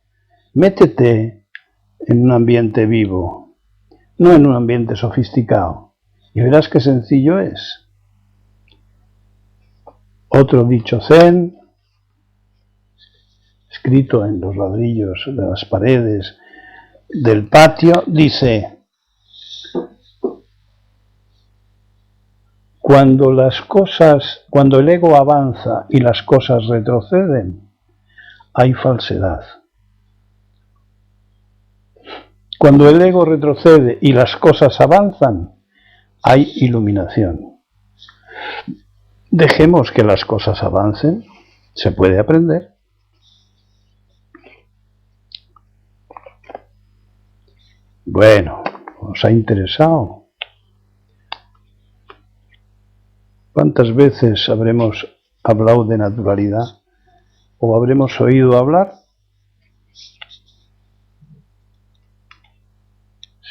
métete en un ambiente vivo, no en un ambiente sofisticado, y verás qué sencillo es. Otro dicho zen, escrito en los ladrillos de las paredes del patio, dice: cuando el ego avanza y las cosas retroceden, hay falsedad. Cuando el ego retrocede y las cosas avanzan, hay iluminación. Dejemos que las cosas avancen, se puede aprender. Bueno, ¿os ha interesado? ¿Cuántas veces habremos hablado de naturalidad o habremos oído hablar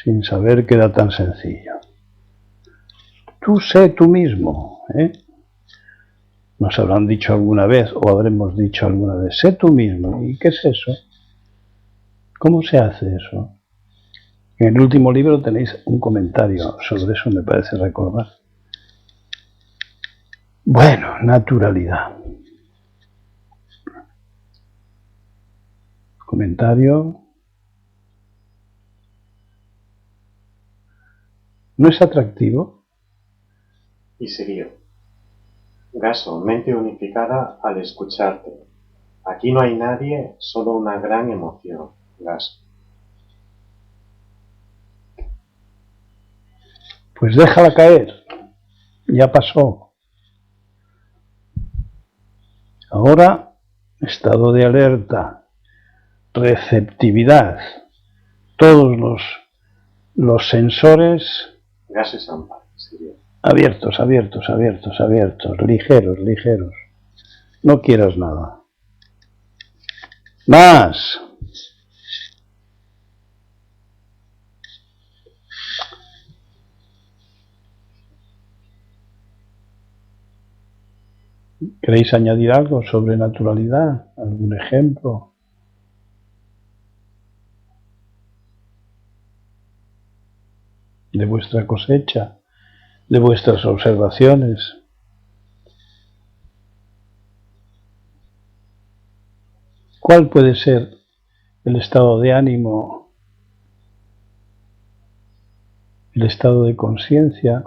sin saber que era tan sencillo? Tú sé tú mismo, Nos habrán dicho alguna vez o habremos dicho alguna vez, sé tú mismo. ¿Y qué es eso? ¿Cómo se hace eso? En el último libro tenéis un comentario sobre eso, me parece recordar. Bueno, naturalidad. Comentario. ¿No es atractivo? Y seguido. Gaso, mente unificada al escucharte. Aquí no hay nadie, solo una gran emoción. Gaso. Pues déjala caer. Ya pasó. Ahora, estado de alerta, receptividad. Todos los sensores Gaso y Sampa. Seguido. abiertos, ligeros. No quieras nada. Más. ¿Queréis añadir algo sobre naturalidad? ¿Algún ejemplo? De vuestra cosecha, de vuestras observaciones. ¿Cuál puede ser el estado de ánimo, el estado de conciencia,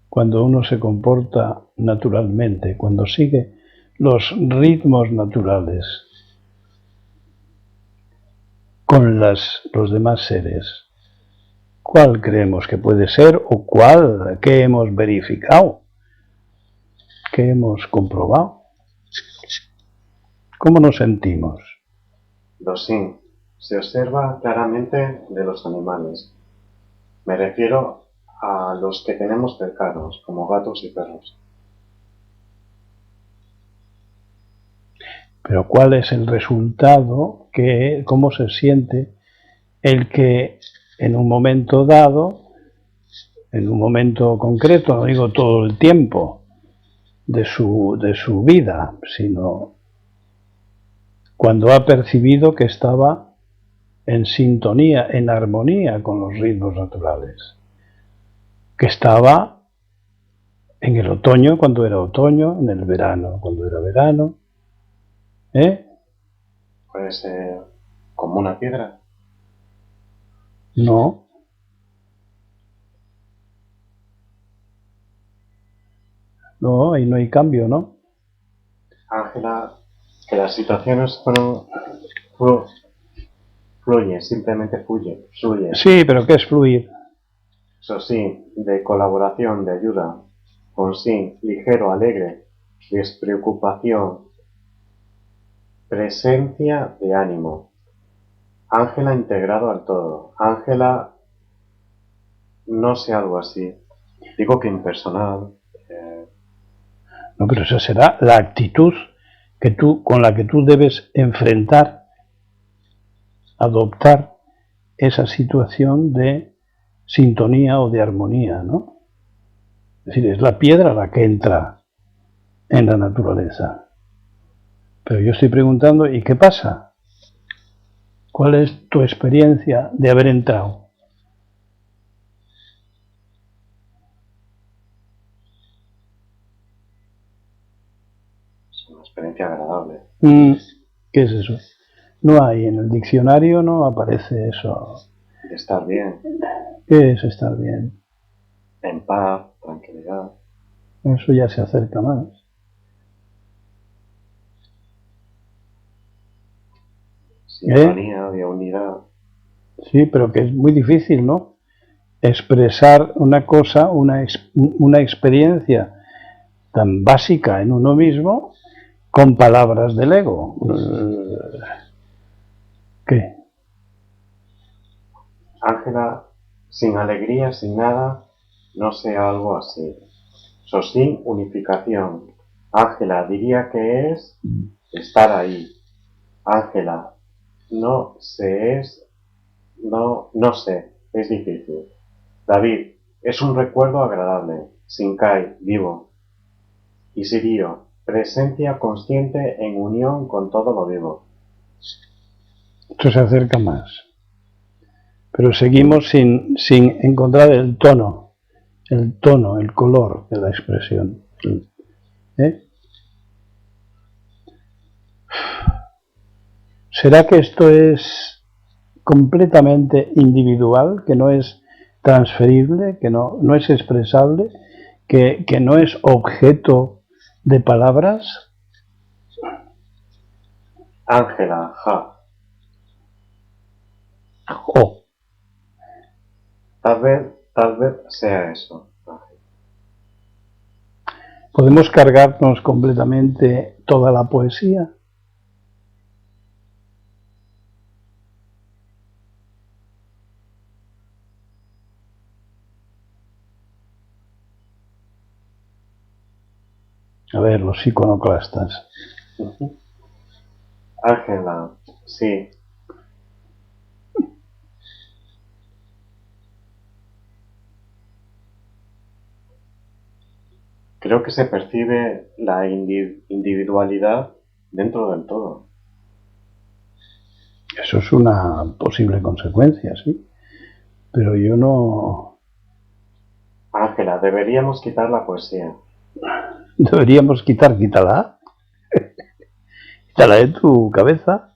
cuando uno se comporta naturalmente, cuando sigue los ritmos naturales con los demás seres. ¿Cuál creemos que puede ser o cuál que hemos verificado, que hemos comprobado? ¿Cómo nos sentimos? Dosín se observa claramente de los animales. Me refiero a los que tenemos cercanos, como gatos y perros. Pero ¿cuál es el resultado? ¿Cómo se siente el que en un momento dado, en un momento concreto, no digo todo el tiempo de su vida, sino cuando ha percibido que estaba en sintonía, en armonía con los ritmos naturales, que estaba en el otoño cuando era otoño, en el verano cuando era verano, Puede ser como una piedra. No. No, ahí no hay cambio, ¿no? Ángela, que las situaciones fluyen, simplemente fluyen. Sí, pero ¿qué es fluir? Eso sí, de colaboración, de ayuda, con sí, ligero, alegre, despreocupación, presencia de ánimo. Ángela integrado al todo. Ángela, no sé, algo así. Digo que impersonal. No, pero esa será la actitud con la que tú debes enfrentar, adoptar esa situación de sintonía o de armonía, ¿no? Es decir, es la piedra la que entra en la naturaleza. Pero yo estoy preguntando, ¿y qué pasa? ¿Cuál es tu experiencia de haber entrado? Es una experiencia agradable. ¿Qué es eso? No hay, en el diccionario no aparece eso. De estar bien. ¿Qué es estar bien? En paz, tranquilidad. Eso ya se acerca más. Sintonía, de unidad. Sí, pero que es muy difícil, ¿no? Expresar una cosa, una experiencia tan básica en uno mismo con palabras del ego. ¿Qué? Ángela, sin alegría, sin nada, no sea algo así. Sin unificación. Ángela diría que es estar ahí. Ángela, no sé, no sé, es difícil. David, es un recuerdo agradable. Sinkai, vivo. Y Sirio, presencia consciente en unión con todo lo vivo. Esto se acerca más. Pero seguimos sin encontrar el tono, el color de la expresión. ¿Será que esto es completamente individual, que no es transferible, que no es expresable, que no es objeto de palabras? Ángela, ja. Oh. Tal vez sea eso. ¿Podemos cargarnos completamente toda la poesía? A ver, los iconoclastas. Ángela, sí. Creo que se percibe la individualidad dentro del todo. Eso es una posible consecuencia, sí. Pero yo no... Ángela, deberíamos quitar la poesía. Deberíamos quítala. Quítala de tu cabeza.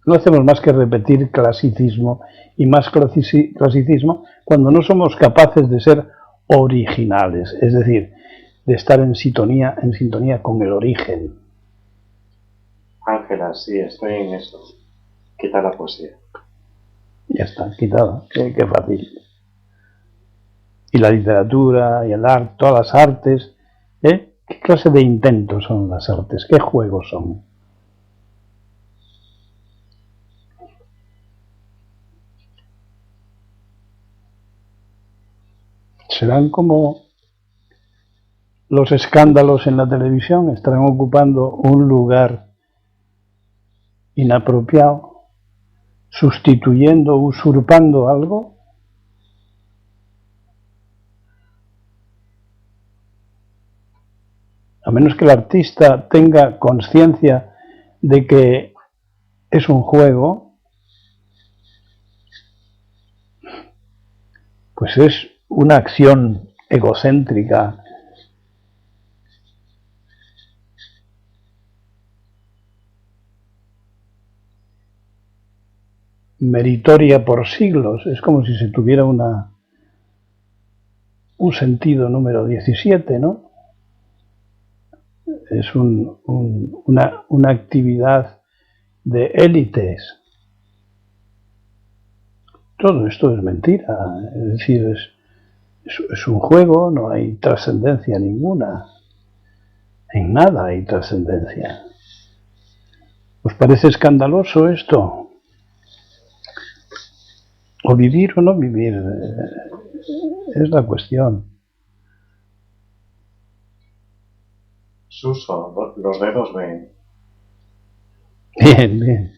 No hacemos más que repetir clasicismo y más clasicismo cuando no somos capaces de ser originales, es decir, de estar en sintonía con el origen. Ángela, sí, estoy en eso. Quita la poesía. Ya está, quitada, qué fácil. Y la literatura y el arte, todas las artes, ¿eh? ¿Qué clase de intentos son las artes? ¿Qué juegos son? Serán como los escándalos en la televisión, estarán ocupando un lugar inapropiado, sustituyendo, usurpando algo. A menos que el artista tenga conciencia de que es un juego, pues es una acción egocéntrica, meritoria por siglos. Es como si se tuviera un sentido número 17, ¿no? Es una actividad de élites. Todo esto es mentira, es decir, es un juego, no hay trascendencia ninguna, en nada hay trascendencia. ¿Os parece escandaloso esto? O vivir o no vivir, es la cuestión. Suso, los dedos ven. Bien, bien.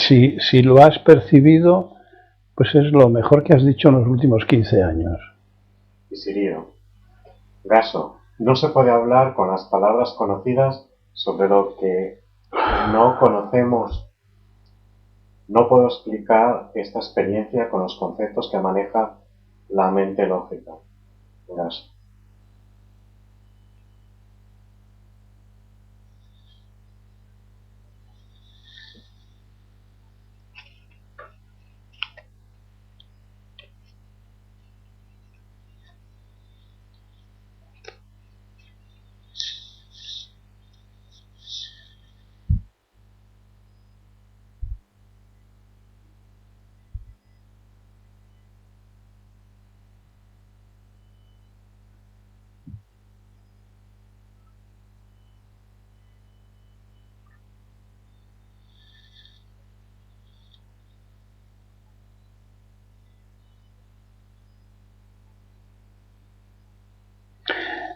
Si lo has percibido, pues es lo mejor que has dicho en los últimos 15 años. Y Sirio. Gaso, no se puede hablar con las palabras conocidas sobre lo que no conocemos. No puedo explicar esta experiencia con los conceptos que maneja la mente lógica. Gaso.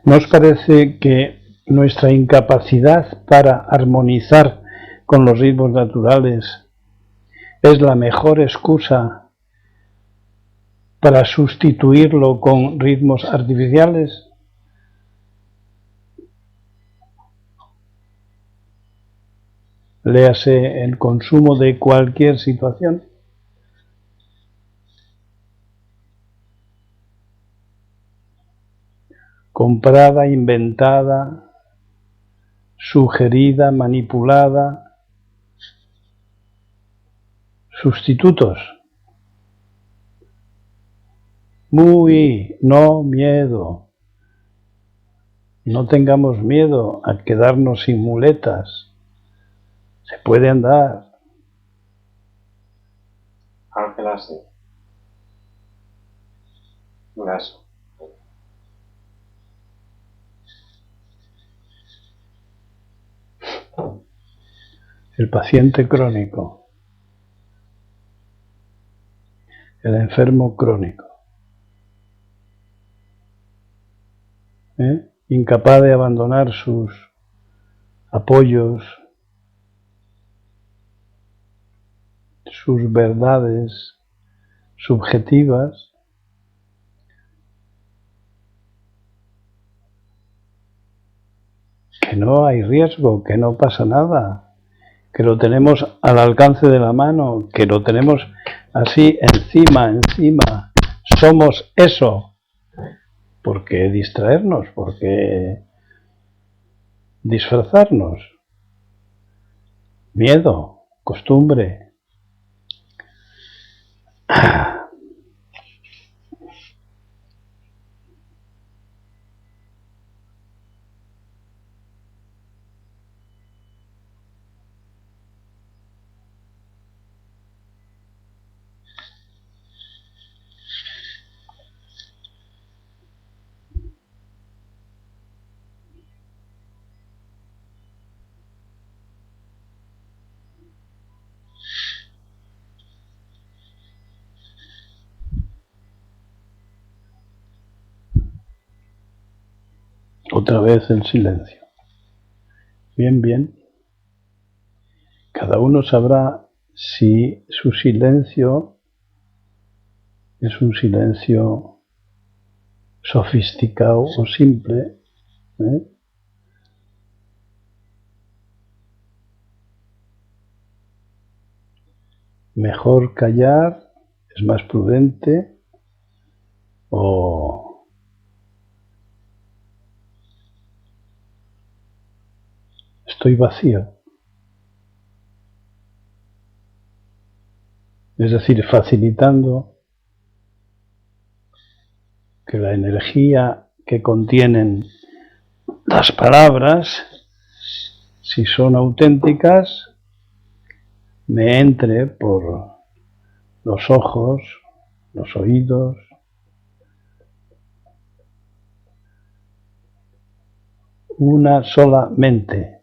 ¿No os parece que nuestra incapacidad para armonizar con los ritmos naturales es la mejor excusa para sustituirlo con ritmos artificiales? Léase el consumo de cualquier situación. Comprada, inventada, sugerida, manipulada. Sustitutos. No miedo. No tengamos miedo a quedarnos sin muletas. Se puede andar. Ángela, sí. Gaso. El paciente crónico. El enfermo crónico. Incapaz de abandonar sus apoyos, sus verdades subjetivas, que no hay riesgo, que no pasa nada, que lo tenemos al alcance de la mano, que lo tenemos así encima, somos eso. ¿Por qué distraernos? ¿Por qué disfrazarnos. Miedo, costumbre. Otra vez el silencio. Bien, bien. Cada uno sabrá si su silencio es un silencio sofisticado o simple, ¿eh? Mejor callar, es más prudente, o estoy vacío. Es decir, facilitando que la energía que contienen las palabras, si son auténticas, me entre por los ojos, los oídos, una sola mente.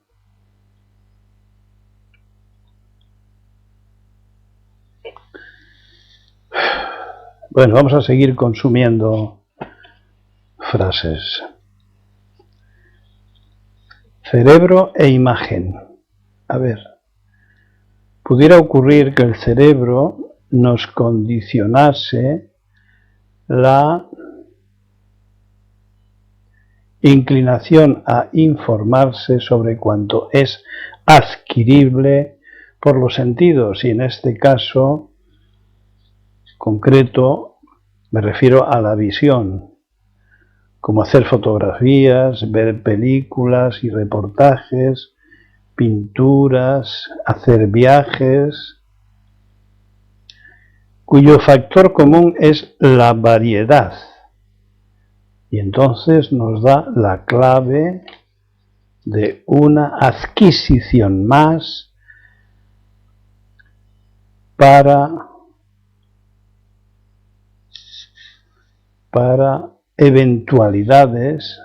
Bueno, vamos a seguir consumiendo frases. Cerebro e imagen. A ver, pudiera ocurrir que el cerebro nos condicionase la inclinación a informarse sobre cuanto es adquirible por los sentidos, y en este caso concreto me refiero a la visión, como hacer fotografías, ver películas y reportajes, pinturas, hacer viajes, cuyo factor común es la variedad. Y entonces nos da la clave de una adquisición más para eventualidades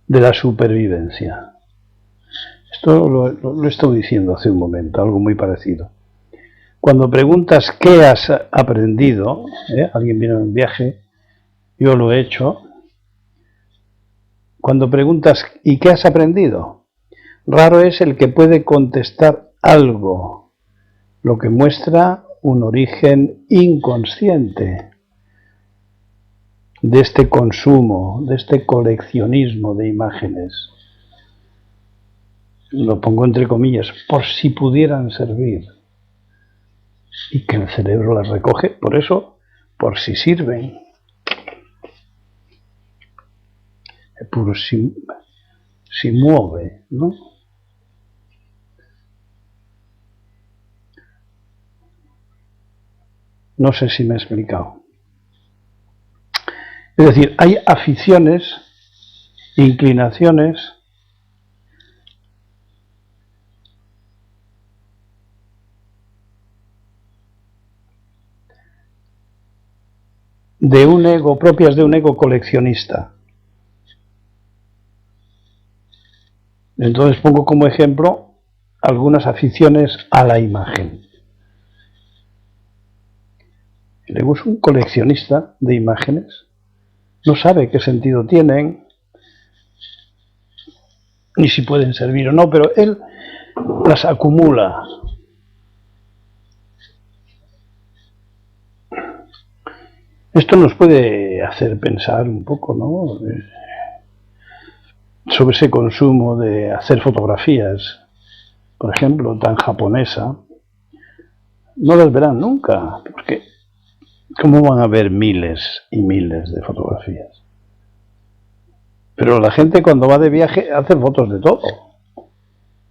de la supervivencia. Esto lo he estado diciendo hace un momento, algo muy parecido. Cuando preguntas qué has aprendido, alguien viene en un viaje, yo lo he hecho. Cuando preguntas ¿y qué has aprendido?, raro es el que puede contestar algo, lo que muestra un origen inconsciente de este consumo, de este coleccionismo de imágenes. Lo pongo entre comillas, por si pudieran servir. Y que el cerebro las recoge, por eso, por si sirven. Por si mueve, ¿no? No sé si me he explicado. Es decir, hay aficiones, inclinaciones de un ego, propias de un ego coleccionista. Entonces pongo como ejemplo algunas aficiones a la imagen. El ego es un coleccionista de imágenes, no sabe qué sentido tienen, ni si pueden servir o no, pero él las acumula. Esto nos puede hacer pensar un poco, ¿no?, sobre ese consumo de hacer fotografías, por ejemplo, tan japonesa. No las verán nunca, porque ¿cómo van a ver miles y miles de fotografías? Pero la gente cuando va de viaje hace fotos de todo.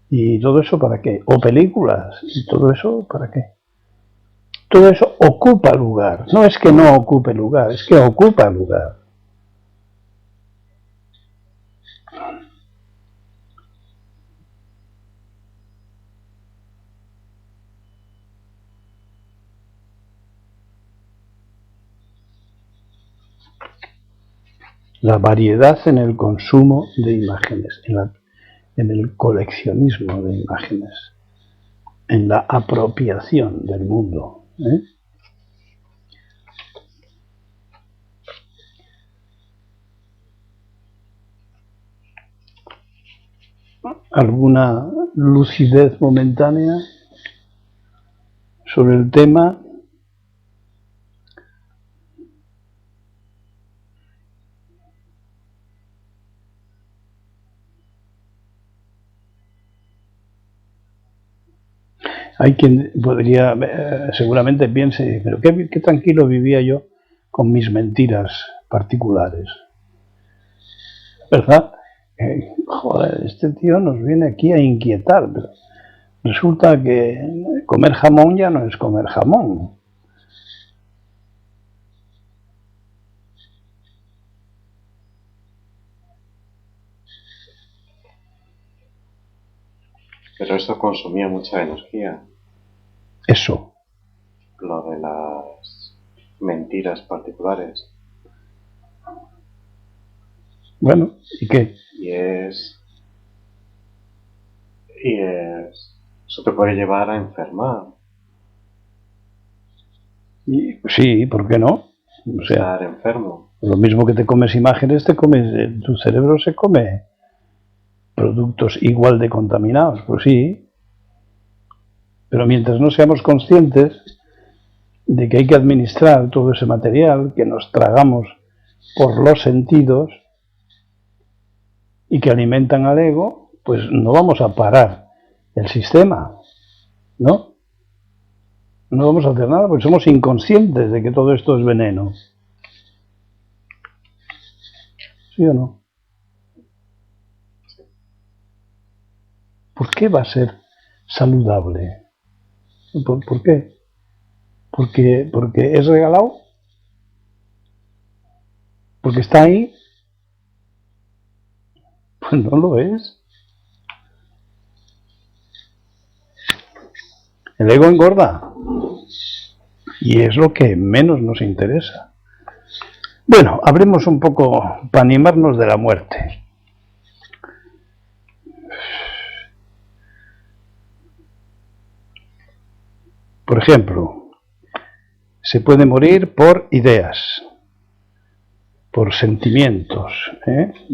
¿Y todo eso para qué? O películas. ¿Y todo eso para qué? Todo eso ocupa lugar. No es que no ocupe lugar, es que ocupa lugar. La variedad en el consumo de imágenes, en el coleccionismo de imágenes, en la apropiación del mundo. ¿Alguna lucidez momentánea sobre el tema? Hay quien podría, seguramente piense, pero qué tranquilo vivía yo con mis mentiras particulares. ¿Verdad? Joder, este tío nos viene aquí a inquietar, pero resulta que comer jamón ya no es comer jamón. Pero eso consumía mucha energía. Eso. Lo de las mentiras particulares. Bueno, ¿y qué? Y eso te puede llevar a enfermar. Sí, ¿por qué no? O sea, Estar enfermo. lo mismo que te comes imágenes, tu cerebro se come productos igual de contaminados, pues sí. Pero mientras no seamos conscientes de que hay que administrar todo ese material que nos tragamos por los sentidos y que alimentan al ego, pues no vamos a parar el sistema, ¿no? No vamos a hacer nada porque somos inconscientes de que todo esto es veneno. ¿Sí o no? ¿Por qué va a ser saludable? ¿Por qué? Porque es regalado, porque está ahí. Pues no lo es. El ego engorda y es lo que menos nos interesa. Bueno, hablemos un poco para animarnos de la muerte. Por ejemplo, se puede morir por ideas, por sentimientos,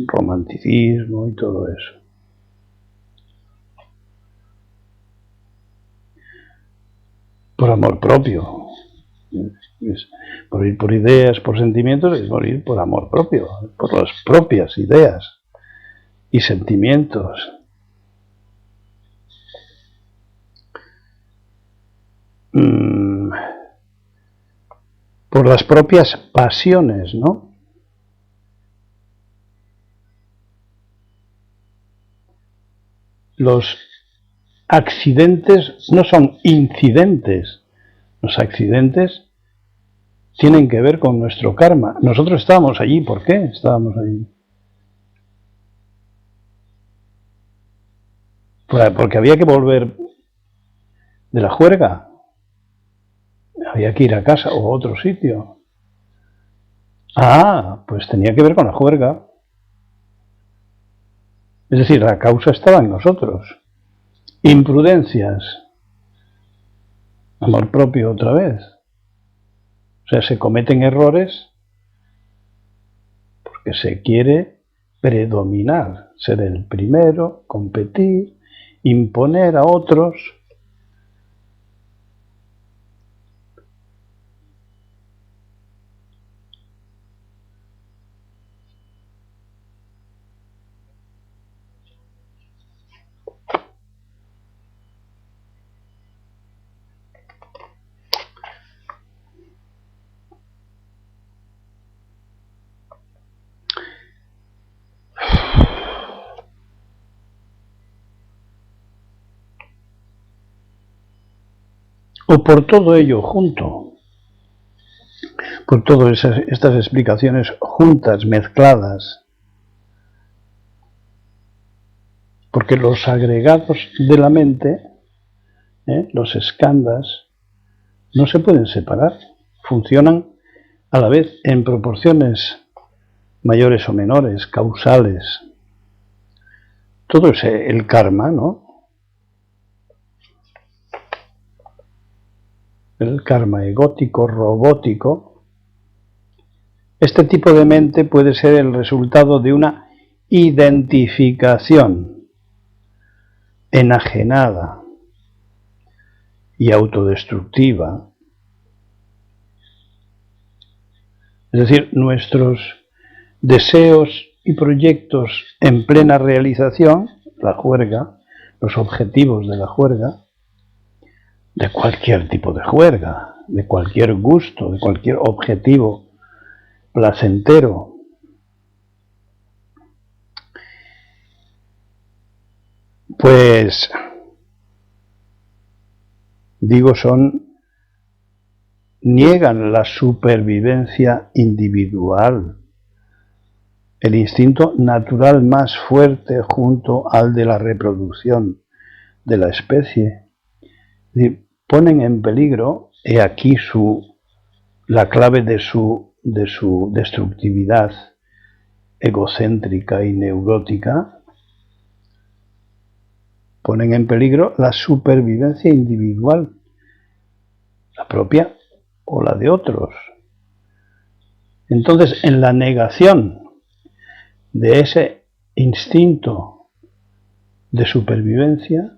romanticismo y todo eso. Por amor propio. Morir por ideas, por sentimientos, es morir por amor propio, por las propias ideas y sentimientos. Por las propias pasiones, ¿no? Los accidentes no son incidentes. Los accidentes tienen que ver con nuestro karma. Nosotros estábamos allí, ¿por qué estábamos allí? Porque había que volver de la juerga. Había que ir a casa o a otro sitio. Ah, pues tenía que ver con la juerga. Es decir, la causa estaba en nosotros. Imprudencias. Amor propio otra vez. O sea, se cometen errores porque se quiere predominar, ser el primero, competir, imponer a otros. o por todo ello junto, por todas estas explicaciones juntas, mezcladas, porque los agregados de la mente, los skandhas, no se pueden separar, funcionan a la vez en proporciones mayores o menores, causales. Todo es el karma, ¿no? El karma egótico, robótico. Este tipo de mente puede ser el resultado de una identificación enajenada y autodestructiva. Es decir, nuestros deseos y proyectos en plena realización, la juerga, los objetivos de la juerga, de cualquier tipo de juerga, de cualquier gusto, de cualquier objetivo placentero, pues digo, niegan la supervivencia individual, el instinto natural más fuerte junto al de la reproducción de la especie. Es decir, ponen en peligro, he aquí la clave de su destructividad egocéntrica y neurótica, ponen en peligro la supervivencia individual, la propia o la de otros. Entonces, en la negación de ese instinto de supervivencia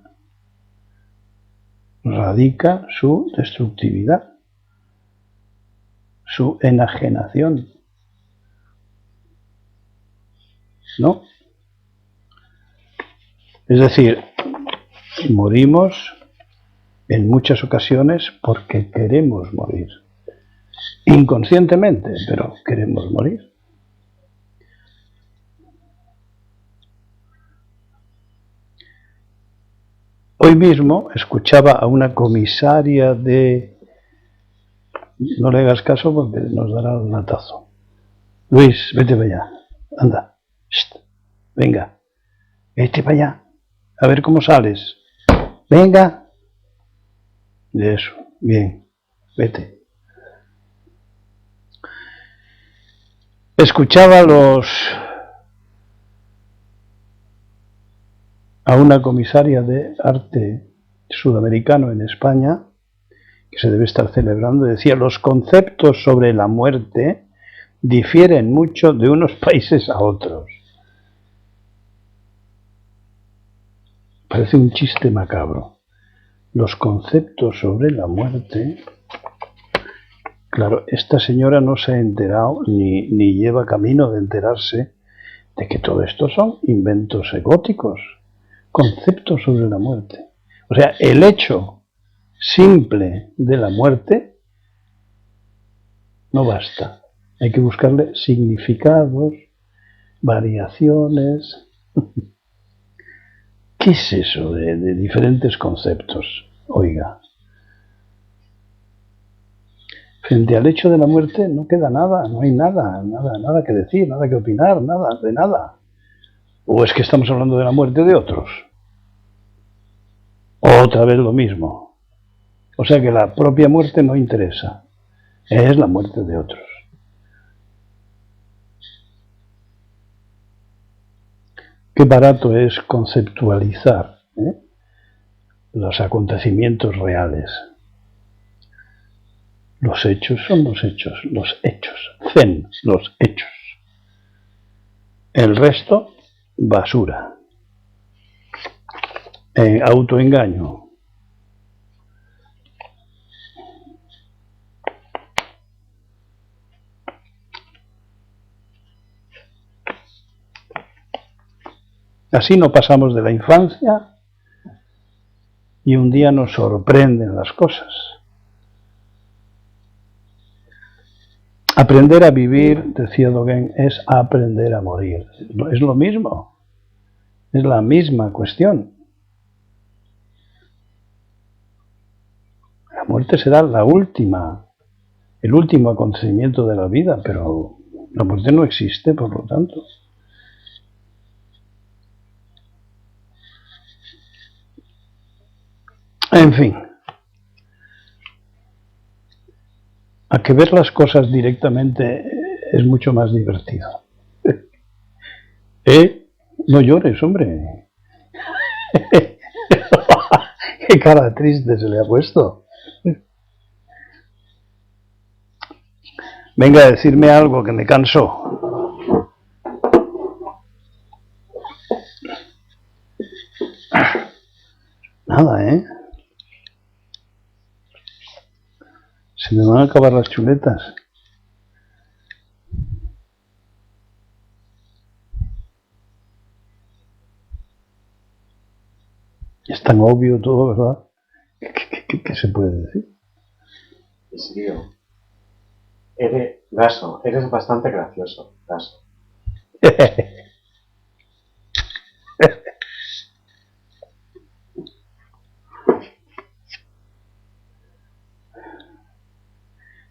radica su destructividad, su enajenación, ¿no? Es decir, morimos en muchas ocasiones porque queremos morir. Inconscientemente, pero queremos morir. Hoy mismo escuchaba a una comisaria de... No le hagas caso porque nos dará un latazo. Luis, vete para allá. Anda. Shh. Venga. Vete para allá. A ver cómo sales. Venga. Eso. Bien. Vete. Escuchaba a una comisaria de arte sudamericano en España, que se debe estar celebrando, decía: los conceptos sobre la muerte difieren mucho de unos países a otros. Parece un chiste macabro. Los conceptos sobre la muerte... Claro, esta señora no se ha enterado ni lleva camino de enterarse de que todo esto son inventos egóticos, conceptos sobre la muerte. O sea, el hecho simple de la muerte no basta. Hay que buscarle significados, variaciones. ¿Qué es eso de diferentes conceptos? Oiga. Frente al hecho de la muerte no queda nada, no hay nada que decir, nada que opinar, nada, de nada. ¿O es que estamos hablando de la muerte de otros? Otra vez lo mismo. O sea que la propia muerte no interesa, es la muerte de otros. Qué barato es conceptualizar los acontecimientos reales. Los hechos son los hechos, zen, los hechos. El resto, basura. Autoengaño. Así no pasamos de la infancia y un día nos sorprenden las cosas. Aprender a vivir, decía Dogen, es aprender a morir. Es lo mismo, es la misma cuestión. La muerte será el último acontecimiento de la vida, pero la muerte no existe, por lo tanto. En fin, a que ver las cosas directamente es mucho más divertido. No llores, hombre. Qué cara triste se le ha puesto. Venga a decirme algo, que me canso. Nada, ¿eh? Se me van a acabar las chuletas. Es tan obvio todo, ¿verdad? ¿Qué se puede decir? Isidro, eres bastante gracioso, Gaso.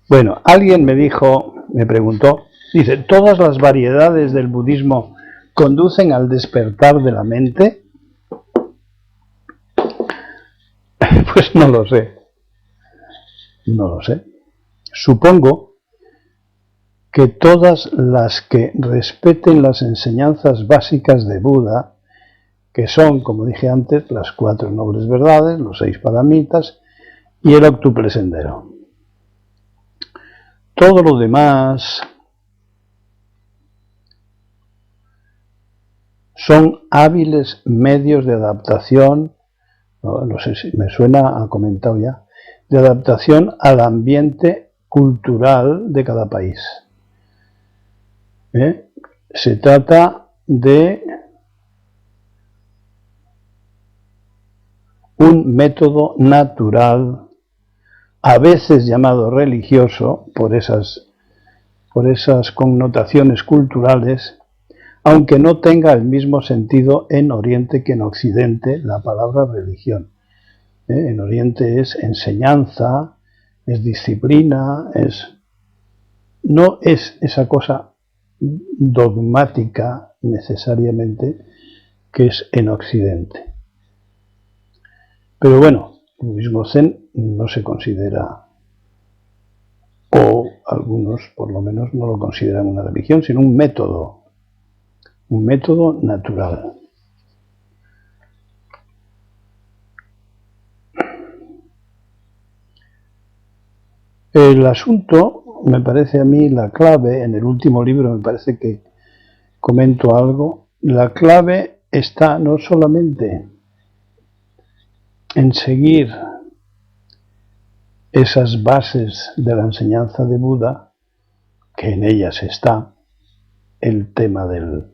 Bueno, alguien me preguntó, dice, ¿todas las variedades del budismo conducen al despertar de la mente? Pues no lo sé. No lo sé. Supongo que todas las que respeten las enseñanzas básicas de Buda, que son, como dije antes, las 4 nobles verdades, los 6 paramitas y el octuple sendero. Todo lo demás son hábiles medios de adaptación, no sé si me suena a comentado ya, de adaptación al ambiente cultural de cada país. Se trata de un método natural, a veces llamado religioso, por esas connotaciones culturales, aunque no tenga el mismo sentido en Oriente que en Occidente la palabra religión. En Oriente es enseñanza, es disciplina, no es esa cosa dogmática necesariamente que es en Occidente. Pero bueno, el budismo zen no se considera, o algunos por lo menos no lo consideran una religión, sino un método natural. El asunto, me parece a mí, la clave, en el último libro me parece que comento algo, la clave está no solamente en seguir esas bases de la enseñanza de Buda, que en ellas está el tema del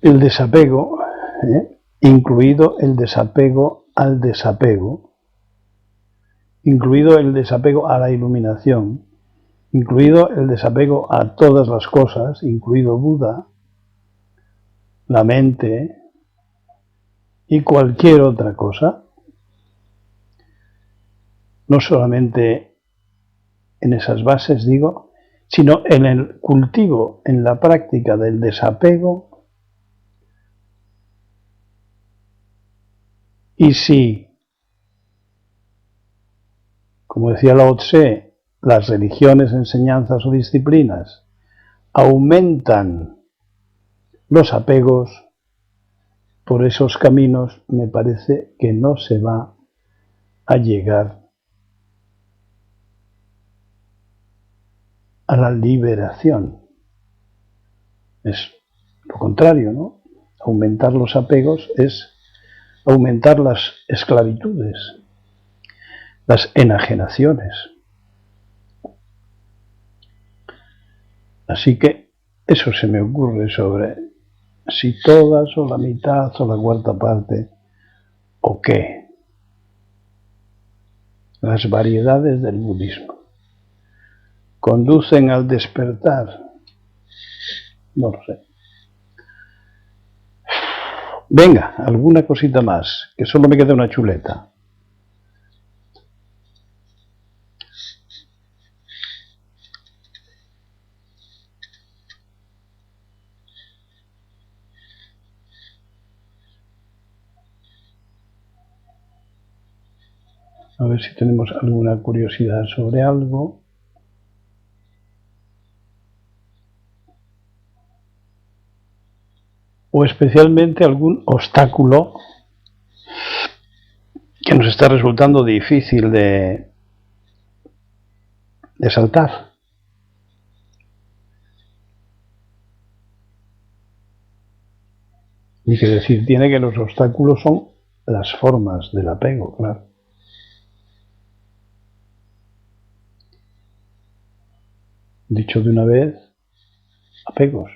desapego, incluido el desapego al desapego, incluido el desapego a la iluminación, incluido el desapego a todas las cosas, incluido Buda, la mente y cualquier otra cosa, no solamente en esas bases, digo, sino en el cultivo, en la práctica del desapego. Y si, como decía Lao Tse, las religiones, enseñanzas o disciplinas aumentan los apegos por esos caminos, me parece que no se va a llegar a la liberación. Es lo contrario, ¿no? Aumentar los apegos es aumentar las esclavitudes, las enajenaciones. Así que eso se me ocurre sobre si todas o la mitad o la cuarta parte o qué. Las variedades del budismo conducen al despertar. No lo sé. Venga, alguna cosita más, que solo me queda una chuleta. A ver si tenemos alguna curiosidad sobre algo. O especialmente algún obstáculo que nos está resultando difícil de saltar. Y que decir tiene que los obstáculos son las formas del apego, claro. Dicho de una vez, apegos.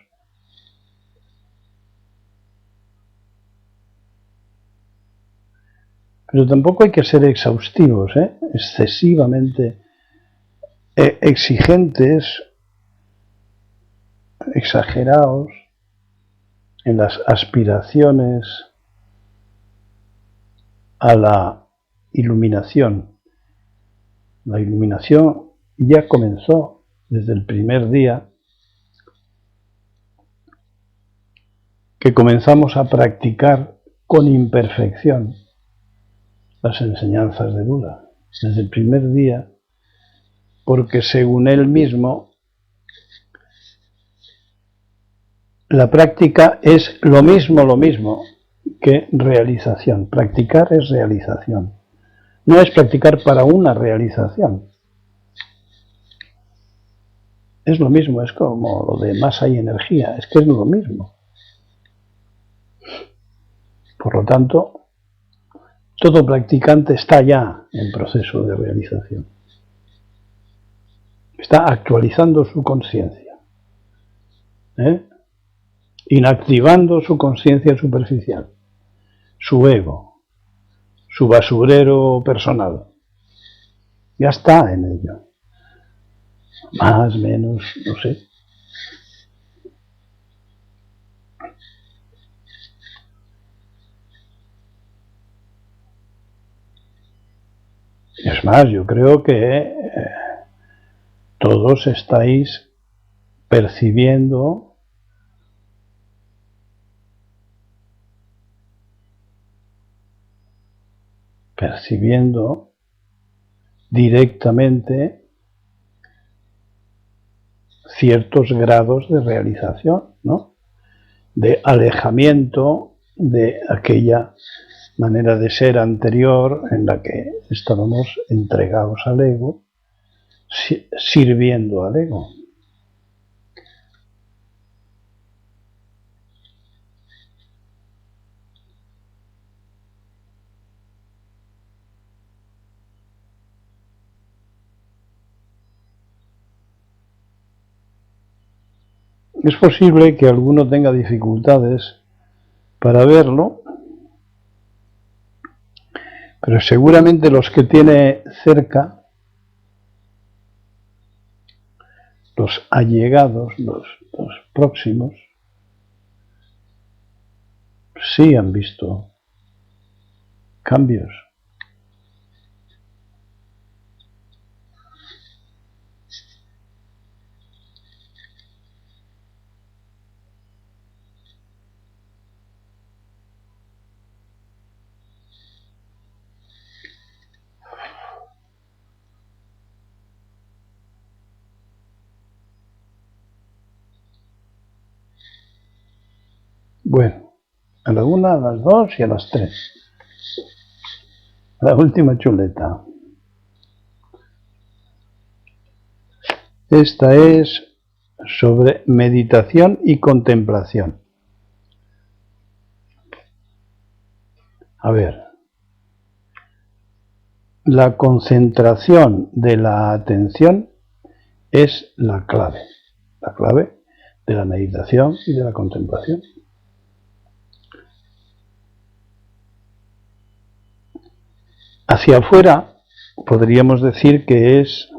Pero tampoco hay que ser exhaustivos, excesivamente exigentes, exagerados en las aspiraciones a la iluminación. La iluminación ya comenzó desde el primer día que comenzamos a practicar con imperfección las enseñanzas de Buda. Desde el primer día, porque según él mismo, la práctica es lo mismo que realización. Practicar es realización. No es practicar para una realización. Es lo mismo, es como lo de masa y energía, es que es lo mismo. Por lo tanto, todo practicante está ya en proceso de realización. Está actualizando su conciencia, inactivando su conciencia superficial, su ego, su basurero personal. Ya está en ello. Más, menos, no sé. Es más, yo creo que todos estáis percibiendo directamente ciertos grados de realización, ¿no? De alejamiento de aquella manera de ser anterior en la que estábamos entregados al ego, sirviendo al ego. Es posible que alguno tenga dificultades para verlo, pero seguramente los que tiene cerca, los allegados, los próximos, sí han visto cambios. Bueno, a la 1, a las 2 y a las 3. La última chuleta. Esta es sobre meditación y contemplación. A ver, la concentración de la atención es la clave de la meditación y de la contemplación. Hacia afuera podríamos decir que es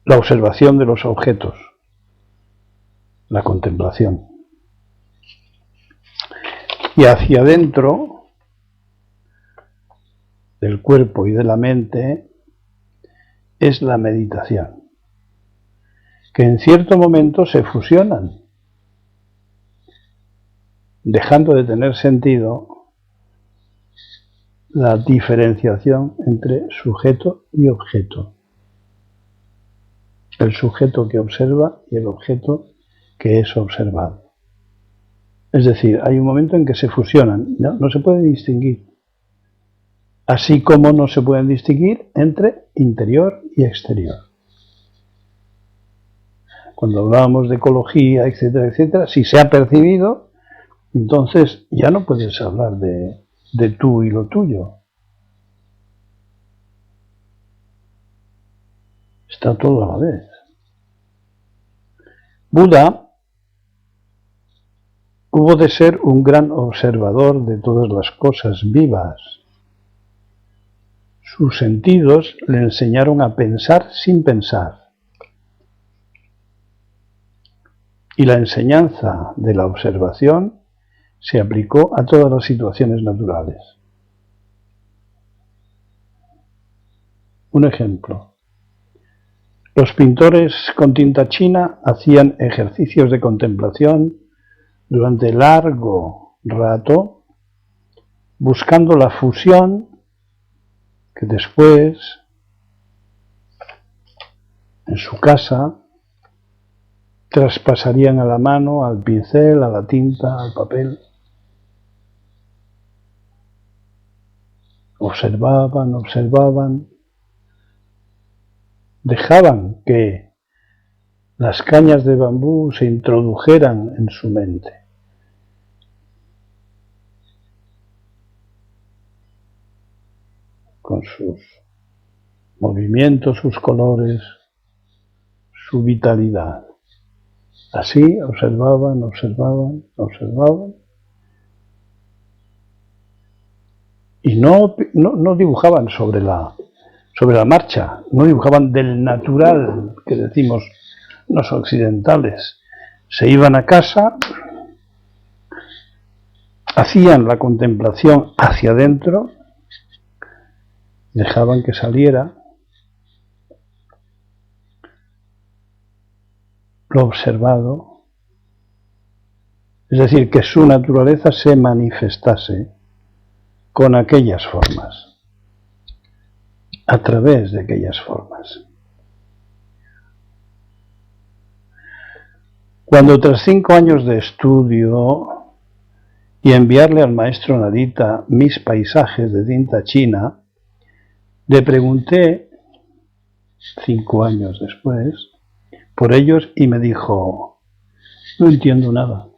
la observación de los objetos, la contemplación. Y hacia adentro del cuerpo y de la mente es la meditación, que en cierto momento se fusionan, dejando de tener sentido la diferenciación entre sujeto y objeto. El sujeto que observa y el objeto que es observado. Es decir, hay un momento en que se fusionan, no se puede distinguir. Así como no se pueden distinguir entre interior y exterior. Cuando hablábamos de ecología, etcétera, etcétera, si se ha percibido, entonces ya no puedes hablar de tú y lo tuyo. Está todo a la vez. Buda hubo de ser un gran observador de todas las cosas vivas. Sus sentidos le enseñaron a pensar sin pensar. Y la enseñanza de la observación se aplicó a todas las situaciones naturales. Un ejemplo. Los pintores con tinta china hacían ejercicios de contemplación durante largo rato, buscando la fusión que después, en su casa, traspasarían a la mano, al pincel, a la tinta, al papel. Observaban, dejaban que las cañas de bambú se introdujeran en su mente. Con sus movimientos, sus colores, su vitalidad. Así observaban. Y no dibujaban sobre la marcha, no dibujaban del natural que decimos los occidentales. Se iban a casa, hacían la contemplación hacia adentro, dejaban que saliera lo observado, es decir, que su naturaleza se manifestase con aquellas formas, a través de aquellas formas. Cuando tras 5 años de estudio y enviarle al maestro Narita mis paisajes de tinta china, le pregunté, 5 años después, por ellos y me dijo, no entiendo nada.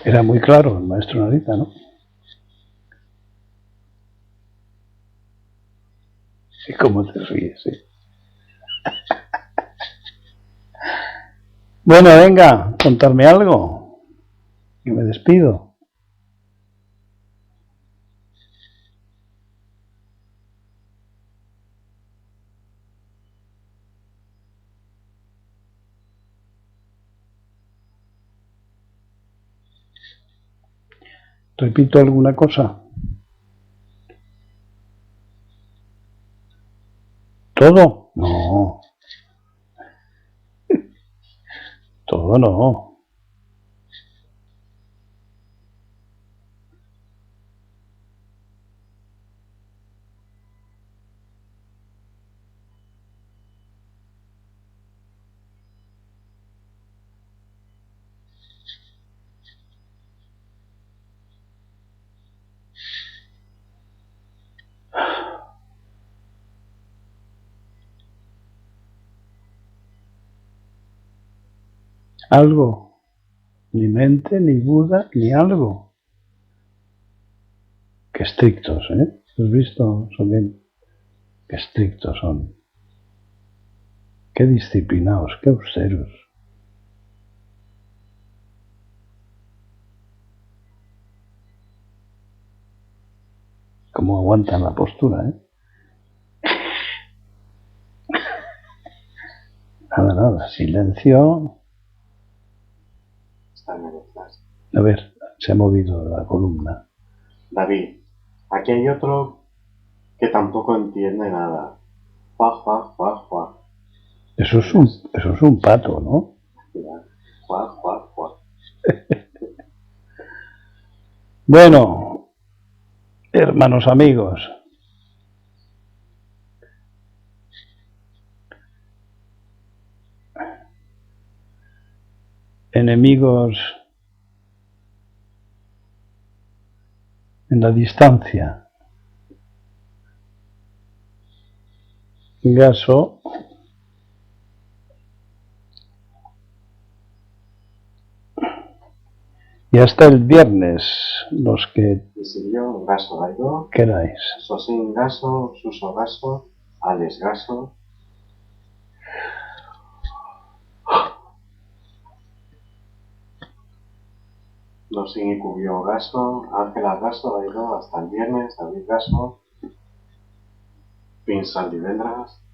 Era muy claro el maestro Narita, ¿no? ¿Y cómo te ríes? ¿Sí? Bueno, venga, contarme algo. Y me despido. ¿Repito alguna cosa? ¿Todo? No. Todo no. Algo. Ni mente, ni Buda, ni algo. Qué estrictos, ¿eh? ¿Has visto? Son bien. Qué estrictos son. Qué disciplinados, qué austeros. Cómo aguantan la postura, ¿eh? Nada, silencio. Está en el flash. A ver, se ha movido la columna. David, aquí hay otro que tampoco entiende nada. Juá, juá, juá, juá. Eso es un pato, ¿no? Juá, juá, juá. Bueno, hermanos amigos, enemigos en la distancia, Gaso y hasta el viernes, los que Isilio, Gaso, Daigó, queráis. Sosin, Gaso, Suso, Gaso, Alex, Gaso. Losin y Cubio, Gaso, Ángela, Gaso, Daigó, hasta el viernes, David, Gaso. Fins al divendres.